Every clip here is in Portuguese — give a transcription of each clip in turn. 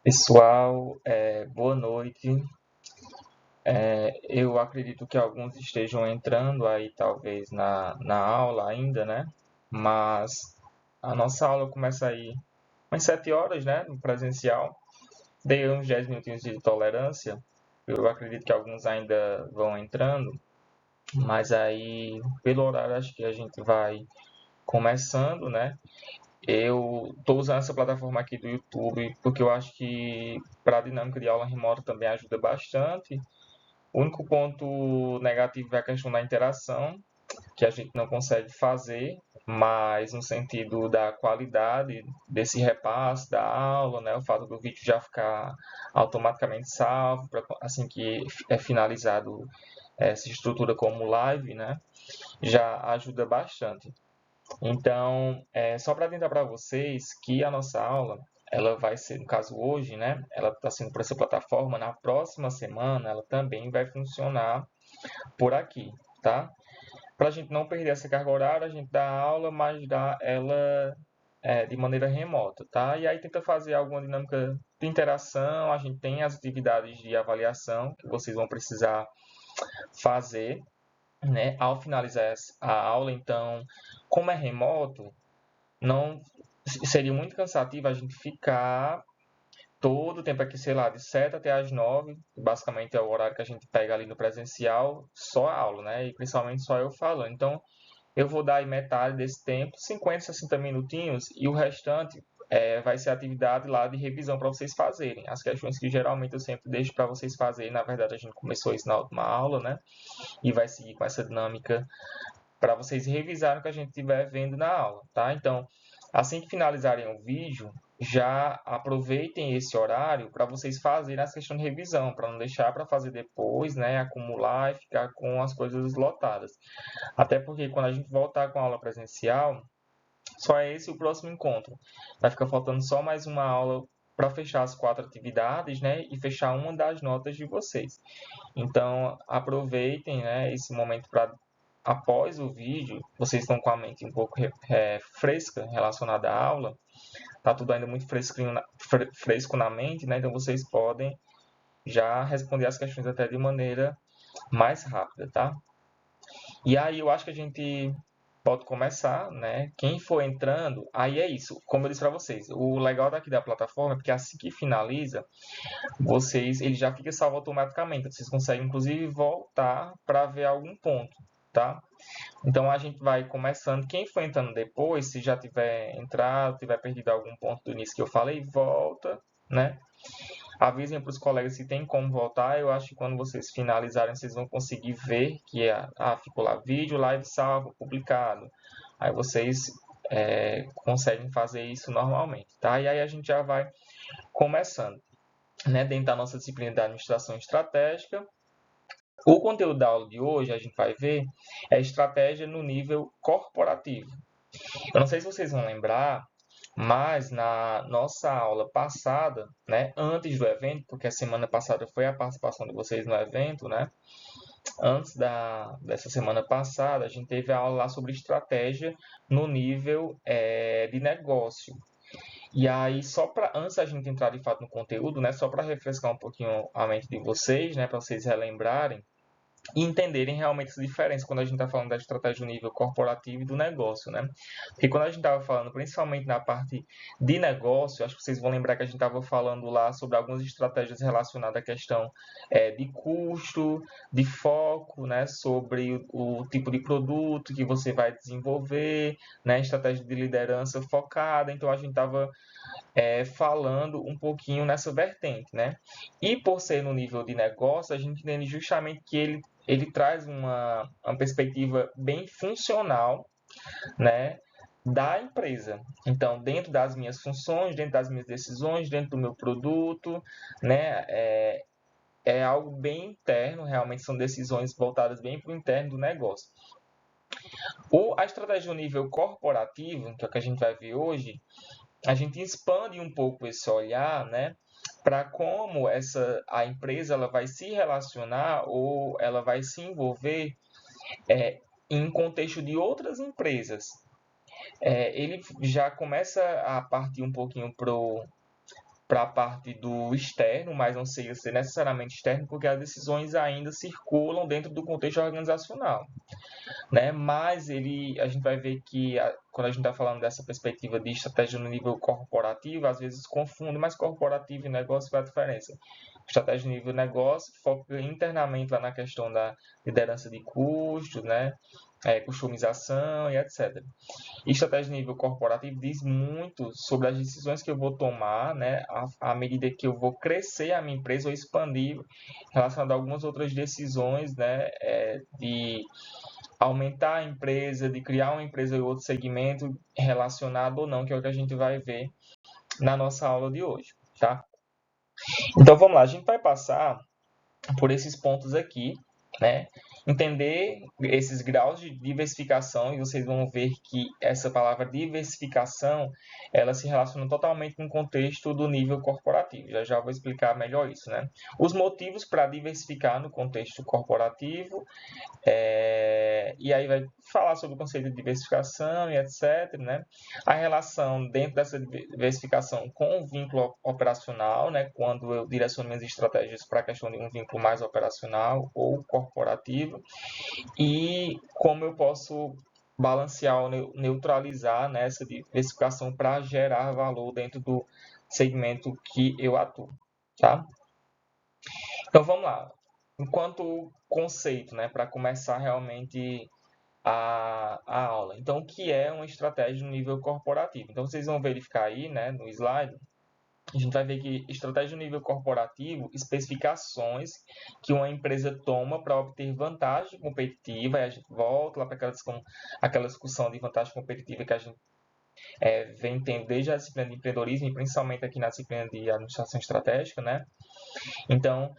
Pessoal, boa noite. Eu acredito que alguns estejam entrando aí, talvez, na aula ainda, né? Mas a nossa aula começa aí umas 7 horas, né? No presencial. Dei uns 10 minutinhos de tolerância. Eu acredito que alguns ainda vão entrando, mas aí, pelo horário, acho que a gente vai começando, né? Eu estou usando essa plataforma aqui do YouTube porque eu acho que para a dinâmica de aula remota também ajuda bastante. O único ponto negativo é a questão da interação, que a gente não consegue fazer, mas no sentido da qualidade desse repasse da aula, né, o fato do vídeo já ficar automaticamente salvo, assim que é finalizado essa estrutura como live, né, já ajuda bastante. Então, só para adiantar para vocês que a nossa aula, ela vai ser, no caso hoje, né? Ela está sendo por essa plataforma. Na próxima semana, ela também vai funcionar por aqui, tá? Para a gente não perder essa carga horária, a gente dá a aula, mas dá ela de maneira remota, tá? E aí tenta fazer alguma dinâmica de interação. A gente tem as atividades de avaliação que vocês vão precisar fazer, né? Ao finalizar a aula, então, como é remoto, não seria muito cansativo a gente ficar todo o tempo aqui, sei lá, de 7 até as 9, basicamente é o horário que a gente pega ali no presencial, só a aula, né? E principalmente só eu falando. Então, eu vou dar aí metade desse tempo, 50, 60 minutinhos, e o restante vai ser atividade lá de revisão para vocês fazerem. As questões que geralmente eu sempre deixo para vocês fazerem, na verdade a gente começou isso na última aula, né? E vai seguir com essa dinâmica para vocês revisarem o que a gente estiver vendo na aula, tá? Então, assim que finalizarem o vídeo, já aproveitem esse horário para vocês fazerem as questões de revisão, para não deixar para fazer depois, né, acumular e ficar com as coisas lotadas. Até porque quando a gente voltar com a aula presencial, só é esse o próximo encontro. Vai ficar faltando só mais uma aula para fechar as 4 atividades, né, e fechar uma das notas de vocês. Então, aproveitem, né, esse momento para, após o vídeo, vocês estão com a mente um pouco fresca relacionada à aula, tá tudo ainda muito fresco na mente, né? Então, vocês podem já responder as questões até de maneira mais rápida, tá? E aí, eu acho que a gente pode começar, né? Quem for entrando, aí é isso. Como eu disse para vocês, o legal daqui da plataforma é porque assim que finaliza, ele já fica salvo automaticamente. Vocês conseguem, inclusive, voltar para ver algum ponto, tá? Então, a gente vai começando. Quem for entrando depois, se já tiver entrado, tiver perdido algum ponto do início que eu falei, volta, né? Avisem para os colegas se tem como voltar. Eu acho que quando vocês finalizarem, vocês vão conseguir ver que ficou lá vídeo, live salvo, publicado. Aí vocês conseguem fazer isso normalmente, tá? E aí a gente já vai começando, né, dentro da nossa disciplina da administração estratégica. O conteúdo da aula de hoje, a gente vai ver, é estratégia no nível corporativo. Eu não sei se vocês vão lembrar, mas na nossa aula passada, né, antes do evento, porque a semana passada foi a participação de vocês no evento, né? Antes dessa semana passada, a gente teve a aula lá sobre estratégia no nível de negócio. E aí, só para antes da gente entrar de fato no conteúdo, né, só para refrescar um pouquinho a mente de vocês, né, para vocês relembrarem, e entenderem realmente essa diferença quando a gente está falando da estratégia do nível corporativo e do negócio, né? Porque quando a gente estava falando, principalmente na parte de negócio, acho que vocês vão lembrar que a gente estava falando lá sobre algumas estratégias relacionadas à questão de custo, de foco, né? Sobre o tipo de produto que você vai desenvolver, né? Estratégia de liderança focada. Então a gente estava falando um pouquinho nessa vertente, né? E por ser no nível de negócio, a gente entende justamente que ele traz uma perspectiva bem funcional, né, da empresa. Então, dentro das minhas funções, dentro das minhas decisões, dentro do meu produto, né, é algo bem interno, realmente são decisões voltadas bem para o interno do negócio. A estratégia no nível corporativo, que é o que a gente vai ver hoje, a gente expande um pouco esse olhar, né, para como a empresa ela vai se relacionar ou ela vai se envolver em contexto de outras empresas. Ele já começa a partir um pouquinho para a parte do externo, mas não seja ser necessariamente externo, porque as decisões ainda circulam dentro do contexto organizacional, né? Mas a gente vai ver que quando a gente está falando dessa perspectiva de estratégia no nível corporativo, às vezes confunde, mas corporativo e negócio, qual é a diferença? Estratégia no nível negócio foca internamente lá na questão da liderança de custos, né? Customização e etc. E estratégia de nível corporativo diz muito sobre as decisões que eu vou tomar, né, à medida que eu vou crescer a minha empresa ou expandir, relacionado a algumas outras decisões, né, de aumentar a empresa, de criar uma empresa em outro segmento relacionado ou não, que é o que a gente vai ver na nossa aula de hoje, tá? Então vamos lá, a gente vai passar por esses pontos aqui, né? Entender esses graus de diversificação, e vocês vão ver que essa palavra diversificação, ela se relaciona totalmente com o contexto do nível corporativo. Já já vou explicar melhor isso, né? Os motivos para diversificar no contexto corporativo, e aí vai falar sobre o conceito de diversificação e etc, né? A relação dentro dessa diversificação com o vínculo operacional, né? Quando eu direciono minhas estratégias para a questão de um vínculo mais operacional ou corporativo, e como eu posso balancear ou neutralizar, né, essa diversificação para gerar valor dentro do segmento que eu atuo, tá? Então vamos lá. Enquanto conceito, né, para começar realmente a aula. Então, o que é uma estratégia no nível corporativo? Então, vocês vão verificar aí, né, no slide, a gente vai ver que estratégia no nível corporativo, especificações que uma empresa toma para obter vantagem competitiva, e a gente volta lá para aquela discussão de vantagem competitiva que a gente vem tendo desde a disciplina de empreendedorismo e principalmente aqui na disciplina de administração estratégica, né? Então,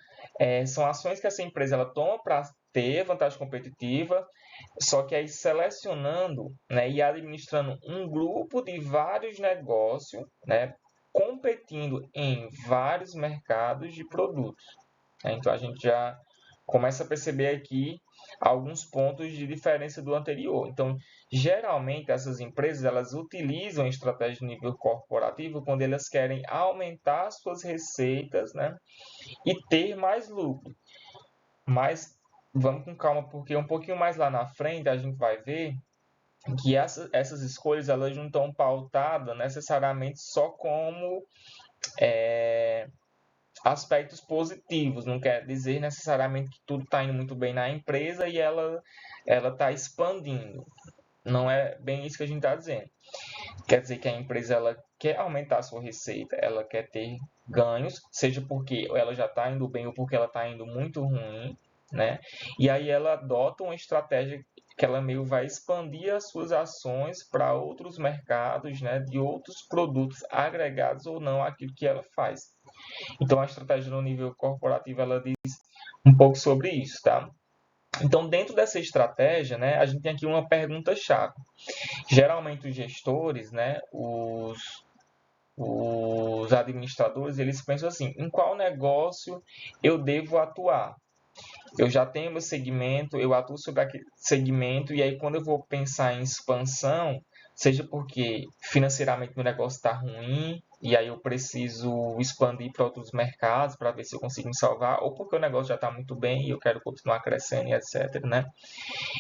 são ações que essa empresa ela toma para ter vantagem competitiva, só que aí selecionando, né, e administrando um grupo de vários negócios, né, competindo em vários mercados de produtos. Então a gente já começa a perceber aqui alguns pontos de diferença do anterior. Então, geralmente essas empresas elas utilizam estratégia de nível corporativo quando elas querem aumentar suas receitas, né, e ter mais lucro. Mas vamos com calma, porque um pouquinho mais lá na frente a gente vai ver que essas escolhas elas não estão pautadas necessariamente só como aspectos positivos. Não quer dizer necessariamente que tudo está indo muito bem na empresa e ela está expandindo. Não é bem isso que a gente está dizendo. Quer dizer que a empresa ela quer aumentar a sua receita, ela quer ter ganhos, seja porque ela já está indo bem ou porque ela está indo muito ruim, né? E aí ela adota uma estratégia que ela meio vai expandir as suas ações para outros mercados, né? De outros produtos agregados ou não àquilo que ela faz. Então a estratégia no nível corporativo ela diz um pouco sobre isso, tá? Então, dentro dessa estratégia, né, a gente tem aqui uma pergunta-chave. Geralmente os gestores, né, os administradores, eles pensam assim, em qual negócio eu devo atuar? Eu já tenho meu segmento, eu atuo sobre aquele segmento, e aí quando eu vou pensar em expansão, seja porque financeiramente meu negócio está ruim, e aí eu preciso expandir para outros mercados para ver se eu consigo me salvar, ou porque o negócio já está muito bem e eu quero continuar crescendo e etc, né?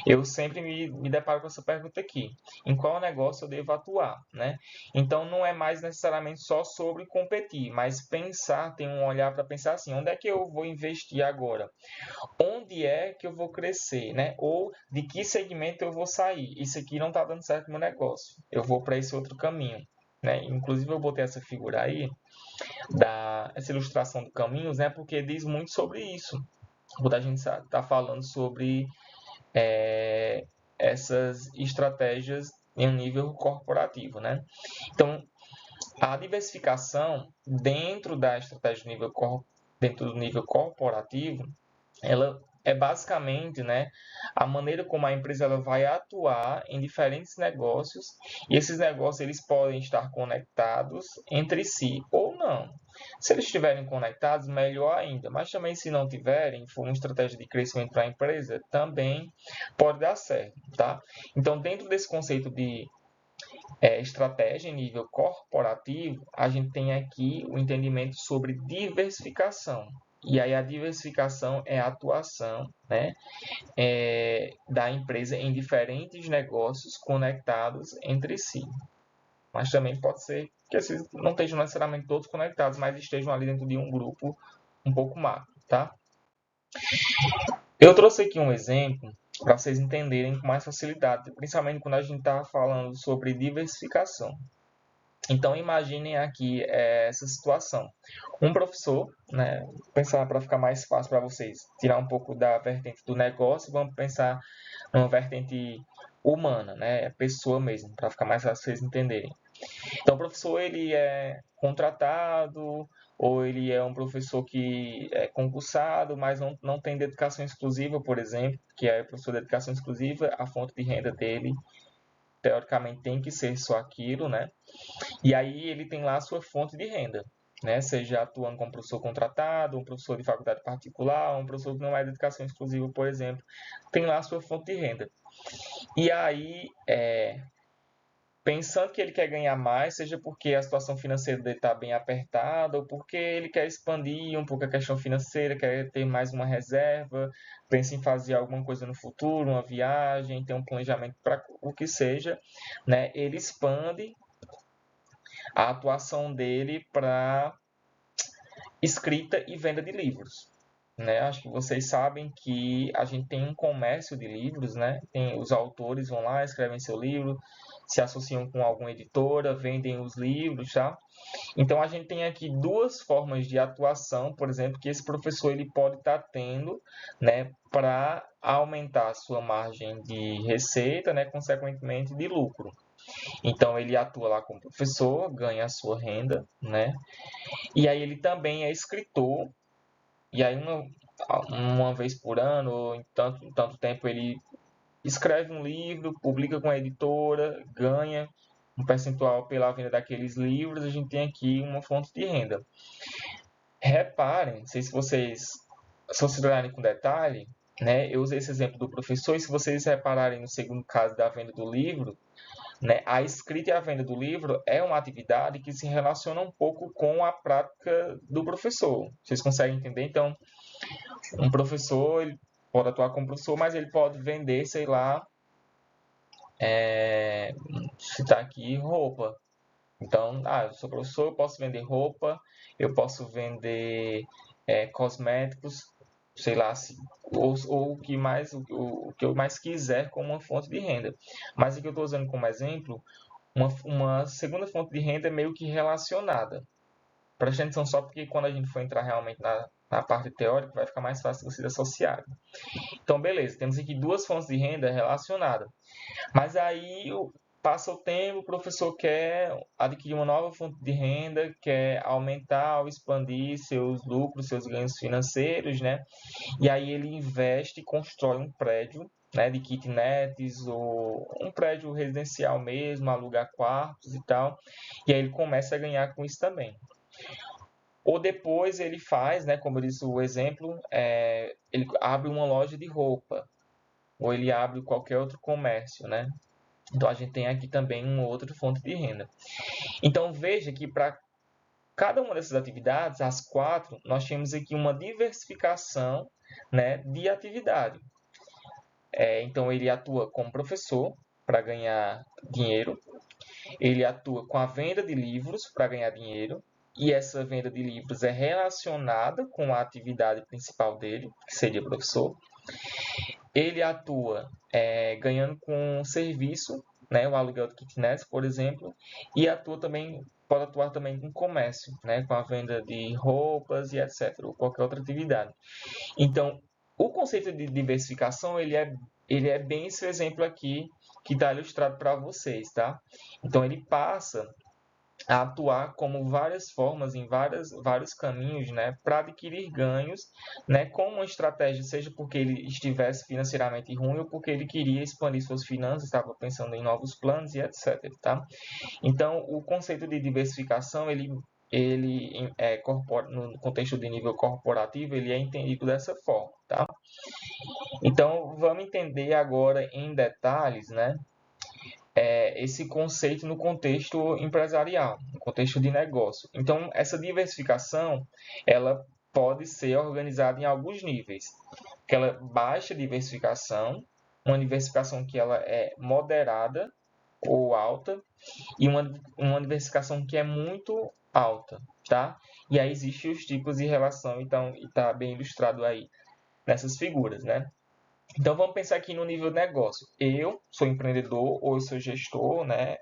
Eu sempre me deparo com essa pergunta aqui: em qual negócio eu devo atuar, né? Então não é mais necessariamente só sobre competir, mas pensar, tem um olhar para pensar assim: onde é que eu vou investir agora? Onde é que eu vou crescer, né? Ou de que segmento eu vou sair? Isso aqui não está dando certo no meu negócio, eu vou para esse outro caminho. Né? Inclusive eu botei essa figura aí, essa ilustração do caminhos, né? Porque diz muito sobre isso. Quando a gente está falando sobre essas estratégias em um nível corporativo, né? Então, a diversificação dentro da estratégia dentro do nível corporativo, ela é basicamente, né, a maneira como a empresa ela vai atuar em diferentes negócios, e esses negócios eles podem estar conectados entre si ou não. Se eles estiverem conectados, melhor ainda, mas também se não tiverem, for uma estratégia de crescimento para a empresa, também pode dar certo, tá? Então, dentro desse conceito de estratégia em nível corporativo, a gente tem aqui o entendimento sobre diversificação. E aí a diversificação é a atuação, né, da empresa em diferentes negócios conectados entre si. Mas também pode ser que esses não estejam necessariamente todos conectados, mas estejam ali dentro de um grupo um pouco macro, tá? Eu trouxe aqui um exemplo para vocês entenderem com mais facilidade, principalmente quando a gente está falando sobre diversificação. Então, imaginem aqui essa situação. Um professor, né, pensar para ficar mais fácil para vocês, tirar um pouco da vertente do negócio, vamos pensar numa vertente humana, né, pessoa mesmo, para ficar mais fácil para vocês entenderem. Então, o professor ele é contratado ou ele é um professor que é concursado, mas não tem dedicação exclusiva, por exemplo, que é professor de dedicação exclusiva, a fonte de renda dele, teoricamente, tem que ser só aquilo, né? E aí ele tem lá a sua fonte de renda, né? Seja atuando como professor contratado, um professor de faculdade particular, um professor que não é de dedicação exclusiva, por exemplo, tem lá a sua fonte de renda. E aí, pensando que ele quer ganhar mais, seja porque a situação financeira dele está bem apertada, ou porque ele quer expandir um pouco a questão financeira, quer ter mais uma reserva, pensa em fazer alguma coisa no futuro, uma viagem, ter um planejamento para o que seja, né? Ele expande a atuação dele para escrita e venda de livros. Né? Acho que vocês sabem que a gente tem um comércio de livros, né? Tem, os autores vão lá, escrevem seu livro, se associam com alguma editora, vendem os livros, tá? Então a gente tem aqui duas formas de atuação, por exemplo, que esse professor ele pode estar tendo, né, para aumentar a sua margem de receita, né, consequentemente de lucro. Então ele atua lá como professor, ganha a sua renda, né? E aí ele também é escritor, e aí uma vez por ano, ou em tanto tempo, ele escreve um livro, publica com a editora, ganha um percentual pela venda daqueles livros, a gente tem aqui uma fonte de renda. Reparem, não sei se vocês olharem com detalhe, né, eu usei esse exemplo do professor, e se vocês repararem no segundo caso da venda do livro, né, a escrita e a venda do livro é uma atividade que se relaciona um pouco com a prática do professor. Vocês conseguem entender? Então, um professor ele pode atuar como professor, mas ele pode vender, sei lá, citar aqui roupa. Então, eu sou professor, eu posso vender roupa, eu posso vender cosméticos, sei lá, ou o que mais, o que eu mais quiser como uma fonte de renda. Mas aqui eu estou usando como exemplo uma segunda fonte de renda meio que relacionada. Preste atenção só porque quando a gente for entrar realmente na parte teórica, vai ficar mais fácil vocês associarem. Então, beleza, temos aqui duas fontes de renda relacionadas. Mas aí passa o tempo, o professor quer adquirir uma nova fonte de renda, quer aumentar ou expandir seus lucros, seus ganhos financeiros, né? E aí ele investe e constrói um prédio, né, de kitnets ou um prédio residencial mesmo, alugar quartos e tal. E aí ele começa a ganhar com isso também. Ou depois ele faz, né, como eu disse o exemplo, ele abre uma loja de roupa, ou ele abre qualquer outro comércio, né? Então a gente tem aqui também uma outra fonte de renda. Então veja que para cada uma dessas atividades, as quatro, nós temos aqui uma diversificação, né, de atividade. Então ele atua como professor para ganhar dinheiro, ele atua com a venda de livros para ganhar dinheiro, e essa venda de livros é relacionada com a atividade principal dele, que seria professor. Ele atua ganhando com serviço, né, o aluguel de kitnets, por exemplo, e pode atuar também com comércio, né, com a venda de roupas e etc, ou qualquer outra atividade. Então, o conceito de diversificação, ele é bem esse exemplo aqui que está ilustrado para vocês, tá? Então, ele passa a atuar como várias formas, em vários caminhos, né, para adquirir ganhos, né, com uma estratégia, seja porque ele estivesse financeiramente ruim ou porque ele queria expandir suas finanças, estava pensando em novos planos e etc. Tá? Então, o conceito de diversificação, no contexto de nível corporativo, ele é entendido dessa forma. Tá? Então, vamos entender agora em detalhes, né, esse conceito no contexto empresarial, no contexto de negócio. Então, essa diversificação, ela pode ser organizada em alguns níveis. Aquela baixa diversificação, uma diversificação que ela é moderada ou alta, e uma diversificação que é muito alta, tá? E aí existem os tipos de relação, então, está bem ilustrado aí nessas figuras, né? Então vamos pensar aqui no nível de negócio. Eu sou empreendedor ou eu sou gestor, né?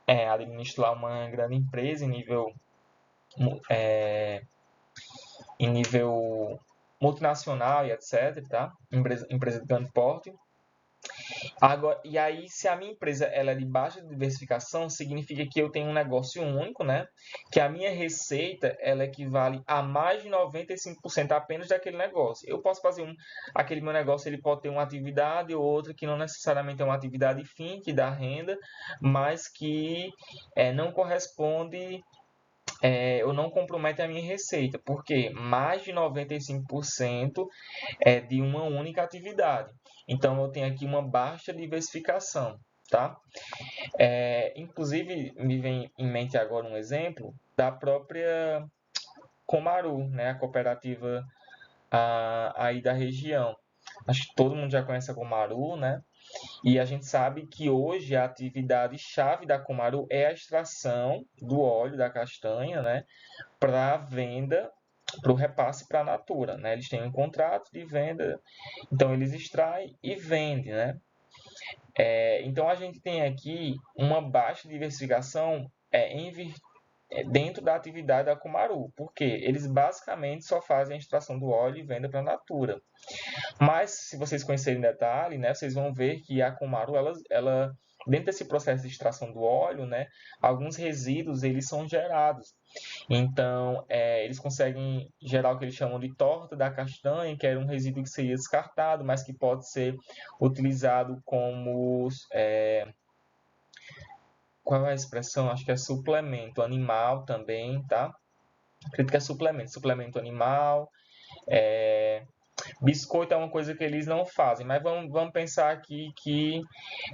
Administro lá uma grande empresa em nível multinacional e etc, tá? Empresa de grande porte. Agora, e aí, se a minha empresa ela é de baixa diversificação, significa que eu tenho um negócio único, né? Que a minha receita ela equivale a mais de 95% apenas daquele negócio. Eu posso fazer aquele meu negócio ele pode ter uma atividade ou outra que não necessariamente é uma atividade fim, que dá renda, mas que não corresponde ou não compromete a minha receita, porque mais de 95% é de uma única atividade. Então, eu tenho aqui uma baixa diversificação, tá? Inclusive, me vem em mente agora um exemplo da própria Comaru, né? A cooperativa aí da região. Acho que todo mundo já conhece a Comaru, né? E a gente sabe que hoje a atividade-chave da Comaru é a extração do óleo da castanha, né? Para venda, para o repasse para a Natura, né? Eles têm um contrato de venda, então eles extraem e vendem, né? Então a gente tem aqui uma baixa diversificação dentro da atividade da Cumaru, porque eles basicamente só fazem a extração do óleo e venda para a Natura. Mas se vocês conhecerem em detalhe, né, vocês vão ver que a Cumaru, ela dentro desse processo de extração do óleo, né, alguns resíduos eles são gerados. Então, eles conseguem gerar o que eles chamam de torta da castanha, que era um resíduo que seria descartado, mas que pode ser utilizado como... qual é a expressão? Acho que é suplemento animal também, tá? Acredito que é suplemento animal. Biscoito é uma coisa que eles não fazem, mas vamos pensar aqui que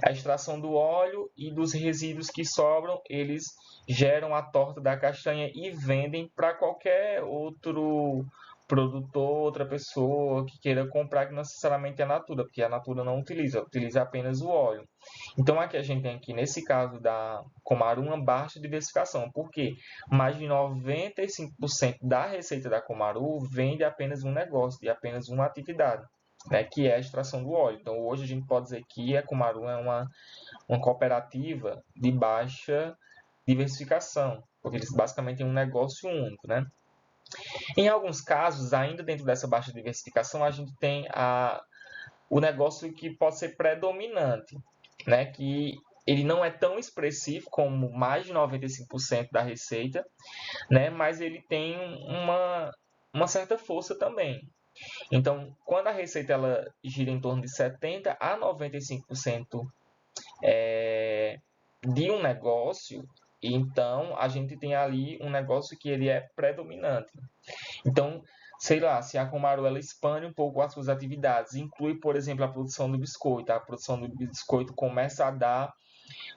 a extração do óleo e dos resíduos que sobram, eles geram a torta da castanha e vendem para qualquer outro produtor, outra pessoa que queira comprar, que não necessariamente é a Natura, porque a Natura não utiliza apenas o óleo. Então aqui a gente tem aqui, nesse caso da Comaru, uma baixa diversificação, porque mais de 95% da receita da Comaru vem de apenas um negócio, de apenas uma atividade, né, que é a extração do óleo. Então hoje a gente pode dizer que a Comaru é uma cooperativa de baixa diversificação, porque eles basicamente têm um negócio único, né? Em alguns casos, ainda dentro dessa baixa diversificação, a gente tem o negócio que pode ser predominante, né? Que ele não é tão expressivo como mais de 95% da receita, né? Mas ele tem uma certa força também. Então, quando a receita ela gira em torno de 70 a 95% de um negócio, então a gente tem ali um negócio que ele é predominante. Então, sei lá, se a Comaru ela expande um pouco as suas atividades, inclui, por exemplo, a produção do biscoito. A produção do biscoito começa a dar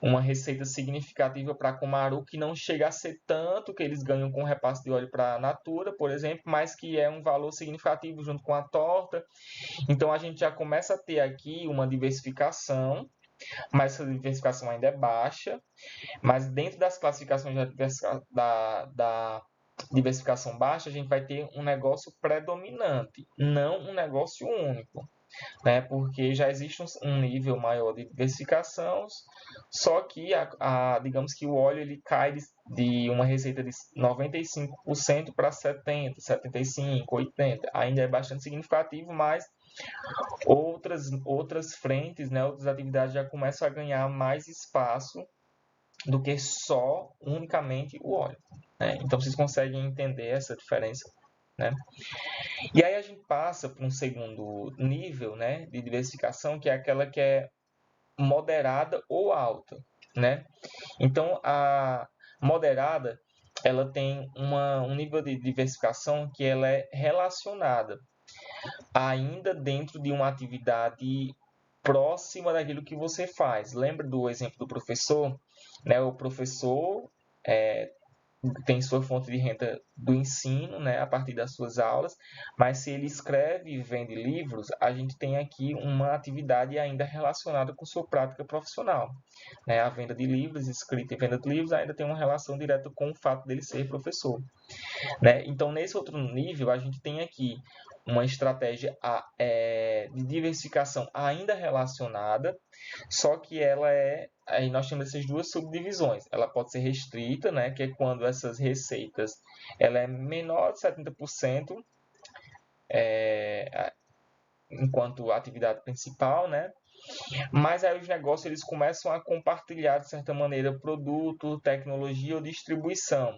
uma receita significativa para a Comaru, que não chega a ser tanto que eles ganham com o repasse de óleo para a Natura, por exemplo, mas que é um valor significativo junto com a torta. Então, a gente já começa a ter aqui uma diversificação, mas essa diversificação ainda é baixa. Mas dentro das classificações da diversificação baixa, a gente vai ter um negócio predominante, não um negócio único, né? Porque já existe um nível maior de diversificação, só que digamos que o óleo ele cai de uma receita de 95% para 70%, 75%, 80%. Ainda é bastante significativo, mas outras frentes, né, outras atividades já começam a ganhar mais espaço do que só unicamente o óleo, né? Então vocês conseguem entender essa diferença, né? E aí a gente passa para um segundo nível, né, de diversificação, que é aquela que é moderada ou alta, né? Então a moderada ela tem um nível de diversificação que ela é relacionada ainda dentro de uma atividade próxima daquilo que você faz. Lembra do exemplo do professor? Né? O professor é, tem sua fonte de renda do ensino, né, a partir das suas aulas, mas se ele escreve e vende livros, a gente tem aqui uma atividade ainda relacionada com sua prática profissional. Né? A venda de livros, escrita e venda de livros, ainda tem uma relação direta com o fato dele ser professor. Né? Então, nesse outro nível, a gente tem aqui uma estratégia de diversificação ainda relacionada, só que ela aí nós temos essas duas subdivisões. Ela pode ser restrita, né, que é quando essas receitas ela é menor de 70%, enquanto atividade principal, né? Mas aí os negócios eles começam a compartilhar, de certa maneira, produto, tecnologia ou distribuição.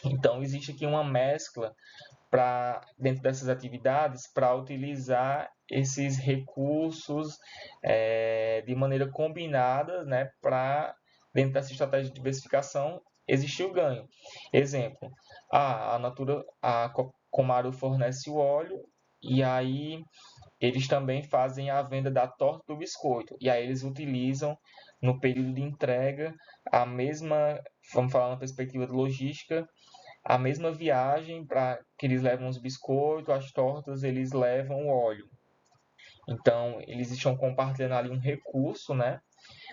Então, existe aqui uma mescla dentro dessas atividades para utilizar esses recursos de maneira combinada, né, para, dentro dessa estratégia de diversificação, existir o ganho. Exemplo, a Komaru fornece o óleo e aí eles também fazem a venda da torta do biscoito. E aí eles utilizam, no período de entrega, a mesma, vamos falar na perspectiva de logística, a mesma viagem para que eles levam os biscoitos, as tortas, eles levam o óleo. Então, eles estão compartilhando ali um recurso, né?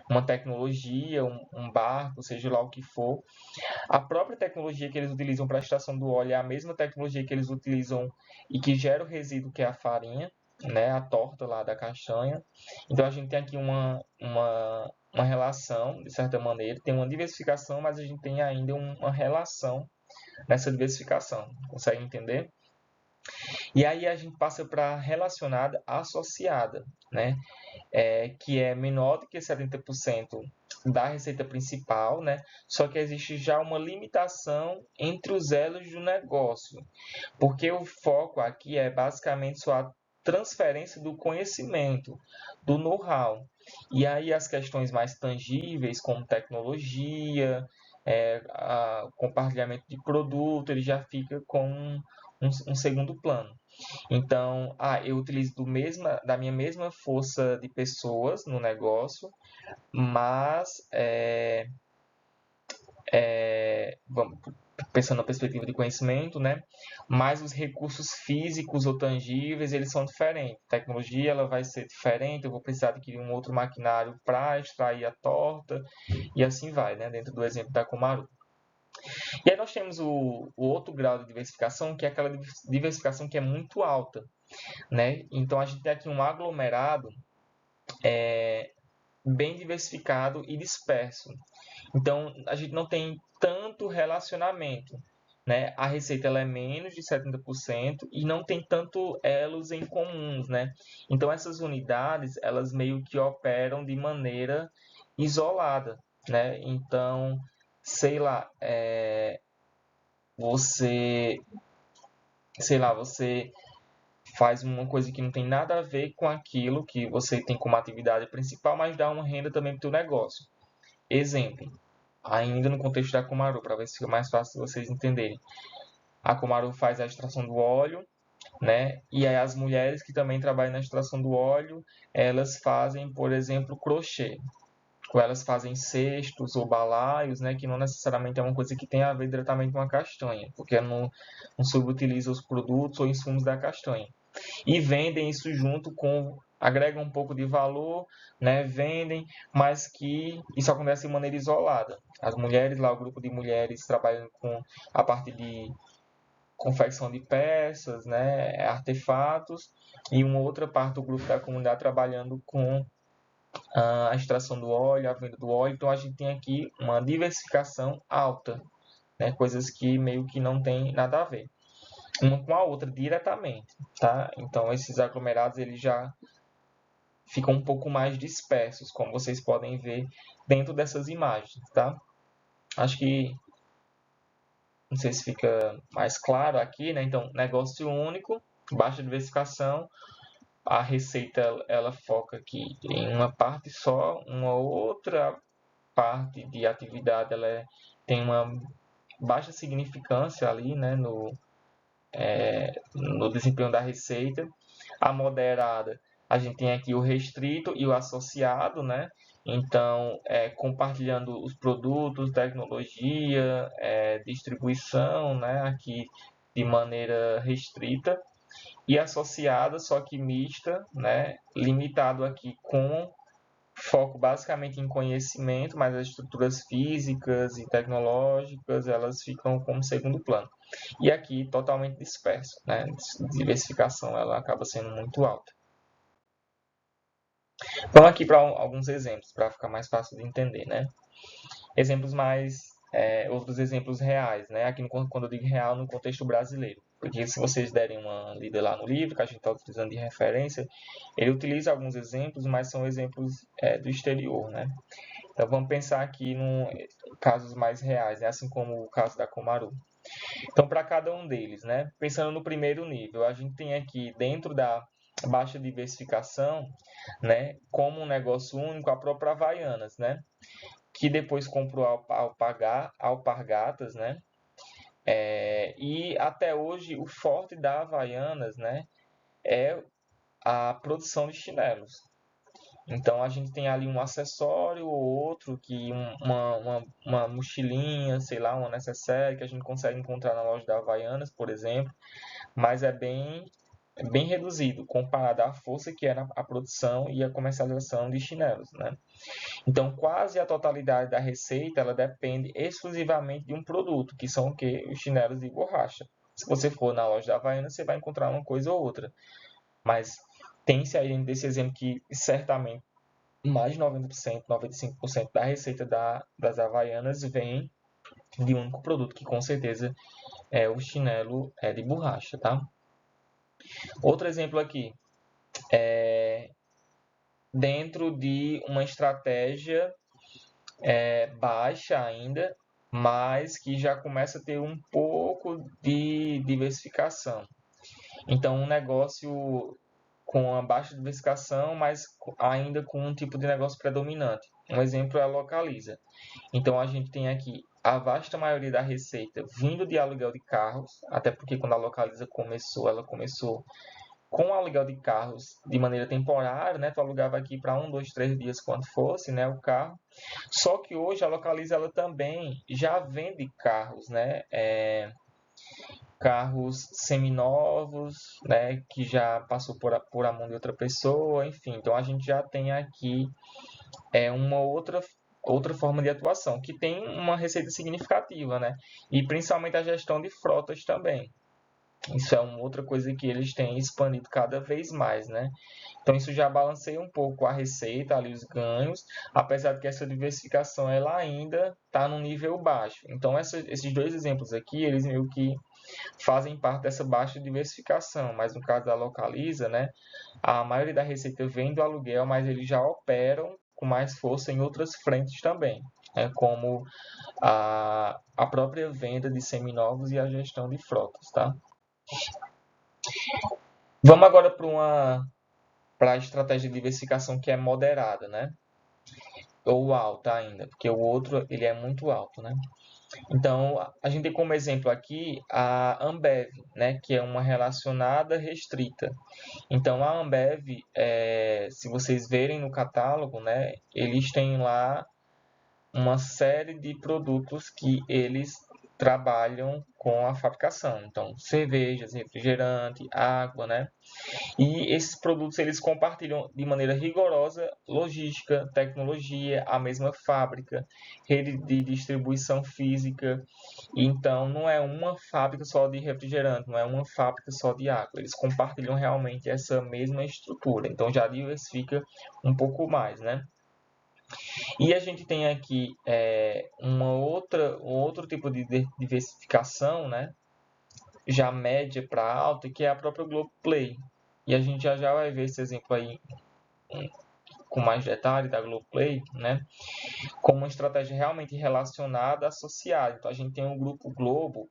Uma tecnologia, um barco, seja lá o que for. A própria tecnologia que eles utilizam para a extração do óleo é a mesma tecnologia que eles utilizam e que gera o resíduo que é a farinha, né? A torta lá da castanha. Então, a gente tem aqui uma relação, de certa maneira, tem uma diversificação, mas a gente tem ainda uma relação nessa diversificação. Consegue entender? E aí a gente passa para relacionada associada, né? Que é menor do que 70% da receita principal, né? Só que existe já uma limitação entre os elos do negócio, porque o foco aqui é basicamente só a transferência do conhecimento, do know-how. E aí as questões mais tangíveis, como tecnologia, compartilhamento de produto, ele já fica com um segundo plano. Então, eu utilizo da minha mesma força de pessoas no negócio, mas vamos, pensando na perspectiva de conhecimento, né? Mas os recursos físicos ou tangíveis, eles são diferentes. A tecnologia, ela vai ser diferente, eu vou precisar adquirir um outro maquinário para extrair a torta, e assim vai, né? Dentro do exemplo da Komaru. E aí nós temos o outro grau de diversificação, que é aquela diversificação que é muito alta, né? Então, a gente tem aqui um aglomerado bem diversificado e disperso. Então, a gente não tem tanto relacionamento, né? A receita ela é menos de 70% e não tem tanto elos em comuns, né? Então, essas unidades, elas meio que operam de maneira isolada, né? Então, sei lá, você, você faz uma coisa que não tem nada a ver com aquilo que você tem como atividade principal, mas dá uma renda também para o teu negócio. Exemplo, ainda no contexto da Komaru, para ver se fica mais fácil de vocês entenderem. A Komaru faz a extração do óleo, né? E aí as mulheres que também trabalham na extração do óleo, elas fazem, por exemplo, crochê. Ou elas fazem cestos ou balaios, né? Que não necessariamente é uma coisa que tem a ver diretamente com a castanha, porque não subutiliza os produtos ou insumos da castanha. E vendem isso junto com, agregam um pouco de valor, né? Vendem, mas que isso acontece de maneira isolada. As mulheres lá, o grupo de mulheres trabalham com a parte de confecção de peças, né? Artefatos, e uma outra parte do grupo da comunidade trabalhando com a extração do óleo, a venda do óleo. Então a gente tem aqui uma diversificação alta, né? Coisas que meio que não tem nada a ver uma com a outra diretamente, tá? Então esses aglomerados eles já ficam um pouco mais dispersos, como vocês podem ver dentro dessas imagens, tá? Acho que não sei se fica mais claro aqui, né? Então, negócio único, baixa diversificação, a receita ela foca aqui em uma parte só, uma outra parte de atividade tem uma baixa significância ali, né, no desempenho da receita. A moderada, A gente tem aqui o restrito e o associado, né? Então, compartilhando os produtos, tecnologia, distribuição, né? Aqui de maneira restrita e associada, só que mista, né? Limitado aqui com foco basicamente em conhecimento, mas as estruturas físicas e tecnológicas elas ficam como segundo plano. E aqui totalmente disperso, né? A diversificação ela acaba sendo muito alta. Vamos aqui para alguns exemplos para ficar mais fácil de entender, né? Exemplos outros exemplos reais, né? Aqui quando eu digo real no contexto brasileiro, porque se vocês derem uma lida lá no livro que a gente está utilizando de referência, ele utiliza alguns exemplos, mas são exemplos do exterior, né? Então vamos pensar aqui em casos mais reais, né? Assim como o caso da Komaru. Então para cada um deles, né? Pensando no primeiro nível, a gente tem aqui dentro da baixa diversificação, né? Como um negócio único a própria Havaianas, né? Que depois comprou Alpargatas, né? E até hoje o forte da Havaianas, né? É a produção de chinelos. Então a gente tem ali um acessório ou outro, uma mochilinha, sei lá, uma necessaire que a gente consegue encontrar na loja da Havaianas, por exemplo, mas é bem reduzido comparado à força que era a produção e a comercialização de chinelos, né? Então quase a totalidade da receita ela depende exclusivamente de um produto, que são o quê? Os chinelos de borracha. Se você for na loja da Havaianas, você vai encontrar uma coisa ou outra, mas tem-se aí desse exemplo que certamente mais de 90%, 95% da receita das Havaianas vem de um único produto, que com certeza é o chinelo de borracha, tá? Outro exemplo aqui, dentro de uma estratégia baixa ainda, mas que já começa a ter um pouco de diversificação. Então, um negócio com a baixa diversificação, mas ainda com um tipo de negócio predominante. Um exemplo é a Localiza. Então, a gente tem aqui a vasta maioria da receita vindo de aluguel de carros, até porque quando a Localiza começou, ela começou com o aluguel de carros de maneira temporária, né? Tu alugava aqui para 1, 2, 3 dias, quando fosse, né? O carro. Só que hoje a Localiza ela também já vende carros, né? Carros seminovos, né? Que já passou por a mão de outra pessoa, enfim. Então a gente já tem aqui uma outra forma de atuação, que tem uma receita significativa, né? E principalmente a gestão de frotas também. Isso é uma outra coisa que eles têm expandido cada vez mais, né? Então isso já balanceia um pouco a receita, ali os ganhos, apesar de que essa diversificação ela ainda está no nível baixo. Então esses dois exemplos aqui, eles meio que fazem parte dessa baixa diversificação, mas no caso da Localiza, né, a maioria da receita vem do aluguel, mas eles já operam com mais força em outras frentes também, né, como a própria venda de seminovos e a gestão de frotas, tá? Vamos agora para a estratégia de diversificação que é moderada, né? Ou alta ainda, porque o outro ele é muito alto, né? Então, a gente tem como exemplo aqui a Ambev, né, que é uma relacionada restrita. Então, a Ambev, se vocês verem no catálogo, né, eles têm lá uma série de produtos que eles trabalham com a fabricação. Então, cervejas, refrigerante, água, né? E esses produtos eles compartilham de maneira rigorosa logística, tecnologia, a mesma fábrica, rede de distribuição física. Então, não é uma fábrica só de refrigerante, não é uma fábrica só de água. Eles compartilham realmente essa mesma estrutura. Então, já diversifica um pouco mais, né? E a gente tem aqui um outro tipo de diversificação, né? Já média para alta, que é a própria Globoplay. E a gente já vai ver esse exemplo aí com mais detalhe da Globoplay, né? Como uma estratégia realmente relacionada, associada. Então a gente tem o grupo Globo,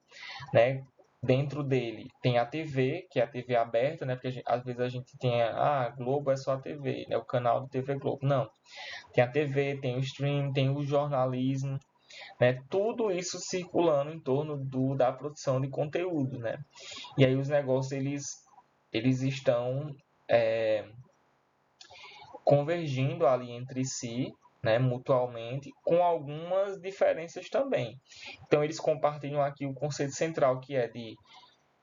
né? Dentro dele tem a TV, que é a TV aberta, né? Porque às vezes a gente tem Globo é só a TV, né? O canal do TV Globo. Não. Tem a TV, tem o stream, tem o jornalismo, né? Tudo isso circulando em torno da produção de conteúdo, né? E aí os negócios eles estão convergindo ali entre si, né, mutualmente, com algumas diferenças também. Então, eles compartilham aqui o conceito central, que é de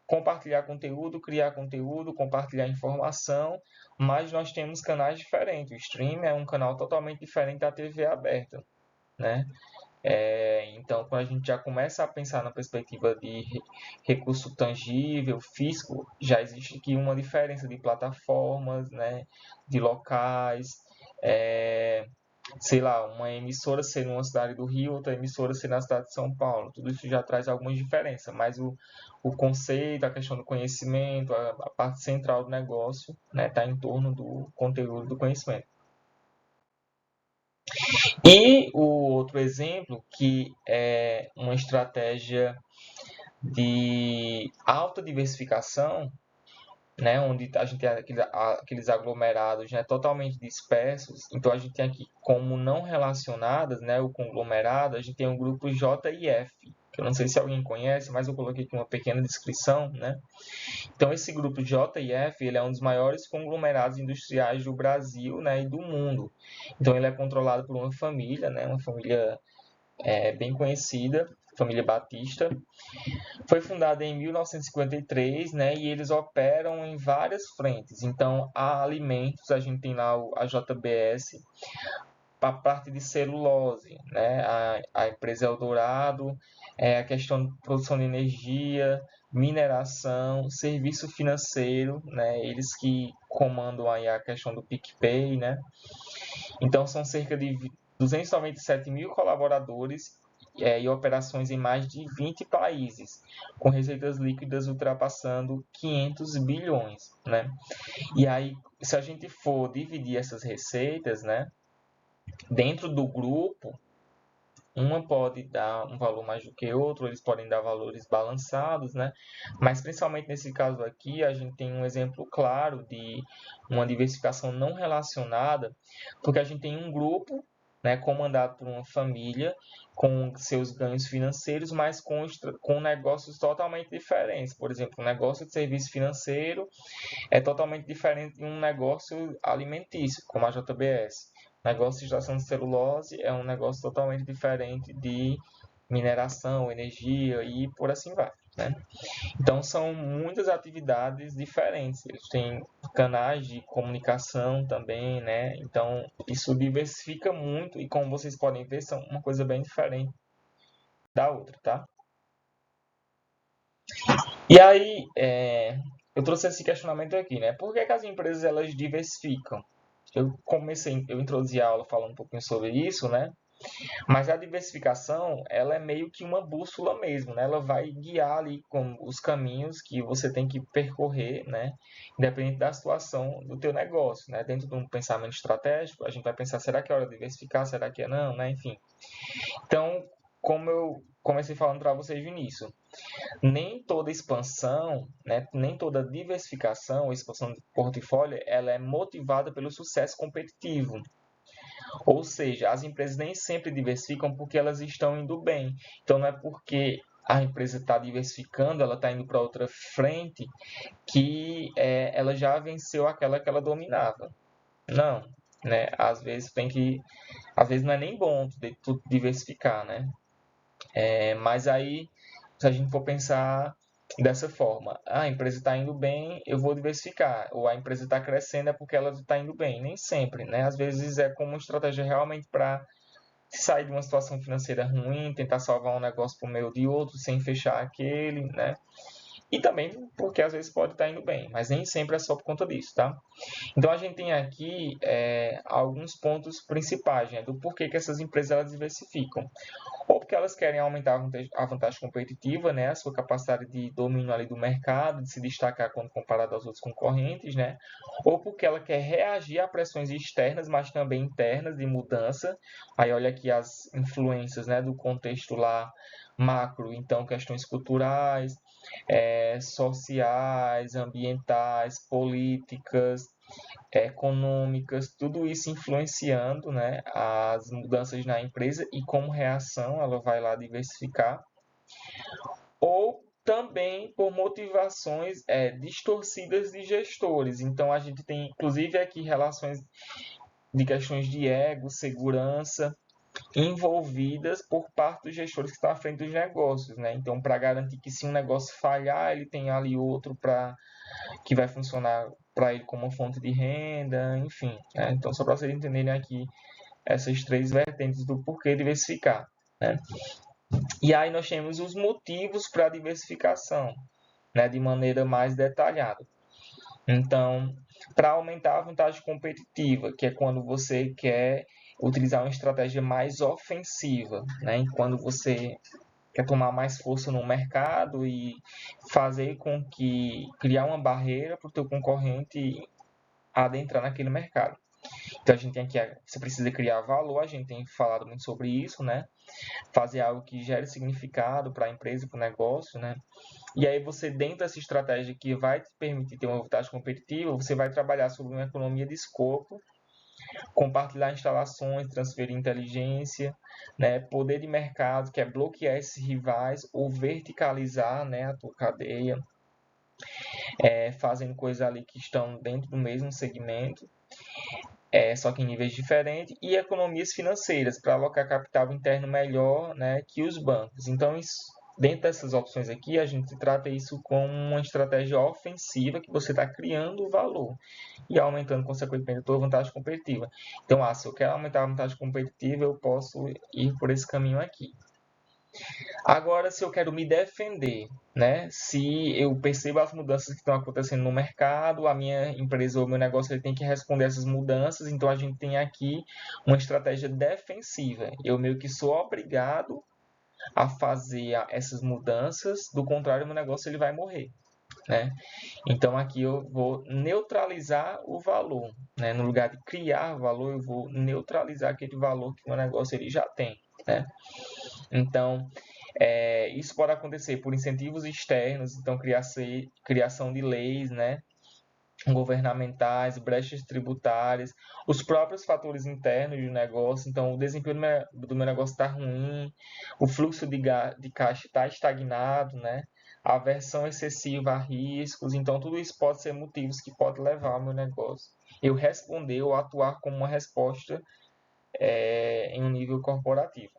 compartilhar conteúdo, criar conteúdo, compartilhar informação, mas nós temos canais diferentes. O stream é um canal totalmente diferente da TV aberta, né? Então, quando a gente já começa a pensar na perspectiva de recurso tangível, físico, já existe aqui uma diferença de plataformas, né, de locais, é, sei lá, uma emissora ser numa cidade do Rio, outra emissora ser na cidade de São Paulo. Tudo isso já traz algumas diferenças, mas o conceito, a questão do conhecimento, a parte central do negócio, né, está em torno do conteúdo do conhecimento. E o outro exemplo, que é uma estratégia de alta diversificação, né, onde a gente tem aqueles aglomerados, né, totalmente dispersos. Então, a gente tem aqui como não relacionadas, né, o conglomerado, a gente tem o grupo J e F, que eu não sei se alguém conhece, mas eu coloquei aqui uma pequena descrição, né. Então, esse grupo J e F, ele é um dos maiores conglomerados industriais do Brasil, né, e do mundo. Então, ele é controlado por uma família, né, uma família bem conhecida, família Batista. Foi fundada em 1953, né, e eles operam em várias frentes. Então, há alimentos, a gente tem lá a JBS, a parte de celulose, né, a empresa Eldorado, a questão de produção de energia, mineração, serviço financeiro, né, eles que comandam aí a questão do PicPay, né. Então, são cerca de 297 mil colaboradores e operações em mais de 20 países, com receitas líquidas ultrapassando 500 bilhões, né? E aí, se a gente for dividir essas receitas, né, dentro do grupo, uma pode dar um valor mais do que outro, eles podem dar valores balançados, né? Mas principalmente nesse caso aqui, a gente tem um exemplo claro de uma diversificação não relacionada, porque a gente tem um grupo, né, comandado por uma família com seus ganhos financeiros, mas com negócios totalmente diferentes. Por exemplo, um negócio de serviço financeiro é totalmente diferente de um negócio alimentício, como a JBS. O negócio de extração de celulose é um negócio totalmente diferente de mineração, energia e por assim vai, né? Então são muitas atividades diferentes. Eles têm canais de comunicação também, né? Então isso diversifica muito e como vocês podem ver, são uma coisa bem diferente da outra, tá? E aí, eu trouxe esse questionamento aqui, né? Por que que as empresas elas diversificam? Eu introduzi a aula falando um pouquinho sobre isso, né? Mas a diversificação, ela é meio que uma bússola mesmo, né? Ela vai guiar ali com os caminhos que você tem que percorrer, né? Independente da situação do teu negócio, né? Dentro de um pensamento estratégico, a gente vai pensar, será que é hora de diversificar? Será que é não, né? Enfim. Então, como eu comecei falando para vocês no início, nem toda expansão, né, nem toda diversificação, expansão de portfólio, ela é motivada pelo sucesso competitivo. Ou seja, as empresas nem sempre diversificam porque elas estão indo bem. Então, não é porque a empresa está diversificando, ela está indo para outra frente, que ela já venceu aquela que ela dominava. Não, né? Às vezes não é nem bom tu diversificar, né? Mas aí, se a gente for pensar dessa forma, a empresa está indo bem, eu vou diversificar. Ou a empresa está crescendo é porque ela está indo bem. Nem sempre, né? Às vezes é como uma estratégia realmente para sair de uma situação financeira ruim, tentar salvar um negócio por meio de outro, sem fechar aquele, né? E também porque às vezes pode estar indo bem, mas nem sempre é só por conta disso, tá? Então a gente tem aqui alguns pontos principais, né, do porquê que essas empresas elas diversificam. Ou porque elas querem aumentar a vantagem competitiva, né, a sua capacidade de domínio ali do mercado, de se destacar quando comparado aos outros concorrentes, né, ou porque ela quer reagir a pressões externas, mas também internas de mudança. Aí olha aqui as influências, né, do contexto lá macro, então questões culturais, sociais, ambientais, políticas, econômicas, tudo isso influenciando, né, as mudanças na empresa e como reação ela vai lá diversificar, ou também por motivações distorcidas de gestores. Então a gente tem inclusive aqui relações de questões de ego, segurança, envolvidas por parte dos gestores que estão à frente dos negócios, né? Então, para garantir que se um negócio falhar, ele tem ali outro que vai funcionar para ele como fonte de renda, enfim, né? Então, só para vocês entenderem aqui essas três vertentes do porquê diversificar, né? E aí nós temos os motivos para a diversificação, né, de maneira mais detalhada. Então, para aumentar a vantagem competitiva, que é quando você quer utilizar uma estratégia mais ofensiva, né? Quando você quer tomar mais força no mercado e fazer com que criar uma barreira para o teu concorrente adentrar naquele mercado. Então a gente tem aqui, você precisa criar valor, a gente tem falado muito sobre isso, né? Fazer algo que gere significado para a empresa, para o negócio, né? E aí você, dentro dessa estratégia que vai te permitir ter uma vantagem competitiva, você vai trabalhar sobre uma economia de escopo, compartilhar instalações, transferir inteligência, né? Poder de mercado, que é bloquear esses rivais ou verticalizar, né, a tua cadeia, fazendo coisas ali que estão dentro do mesmo segmento, só que em níveis diferentes, e economias financeiras, para alocar capital interno melhor, né, que os bancos. Então, dentro dessas opções aqui, a gente trata isso como uma estratégia ofensiva que você está criando o valor e aumentando, consequentemente, a tua vantagem competitiva. Então, se eu quero aumentar a vantagem competitiva, eu posso ir por esse caminho aqui. Agora, se eu quero me defender, né? Se eu percebo as mudanças que estão acontecendo no mercado, a minha empresa ou meu negócio ele tem que responder a essas mudanças, então a gente tem aqui uma estratégia defensiva. Eu meio que sou obrigado a fazer essas mudanças, do contrário, meu negócio ele vai morrer, né? Então aqui eu vou neutralizar o valor, né? No lugar de criar valor, eu vou neutralizar aquele valor que o meu negócio ele já tem, né? Então, isso pode acontecer por incentivos externos, então criação de leis, né, governamentais, brechas tributárias, os próprios fatores internos do negócio, então o desempenho do meu negócio está ruim, o fluxo de caixa está estagnado, né, a aversão excessiva a riscos, então tudo isso pode ser motivos que podem levar ao meu negócio eu responder ou atuar como uma resposta em um nível corporativo.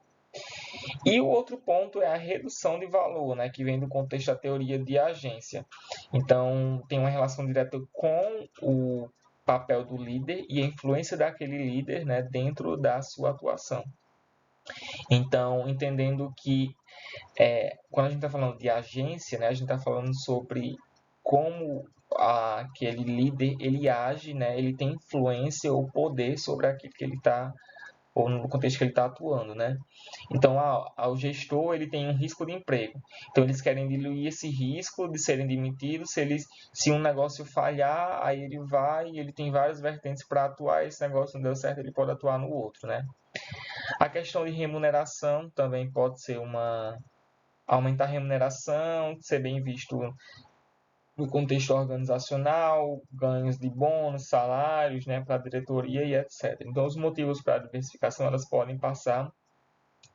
E o outro ponto é a redução de valor, né, que vem do contexto da teoria de agência. Então, tem uma relação direta com o papel do líder e a influência daquele líder, né, dentro da sua atuação. Então, entendendo que quando a gente está falando de agência, né, a gente está falando sobre como aquele líder ele age, né, ele tem influência ou poder sobre aquilo que ele está ou no contexto que ele está atuando, né? Então, o gestor ele tem um risco de emprego. Então, eles querem diluir esse risco de serem demitidos. Se um negócio falhar, aí ele vai e ele tem várias vertentes para atuar. Esse negócio não deu certo, ele pode atuar no outro, né? A questão de remuneração também pode ser aumentar a remuneração, ser bem visto no contexto organizacional, ganhos de bônus, salários, né, para a diretoria e etc. Então, os motivos para a diversificação elas podem passar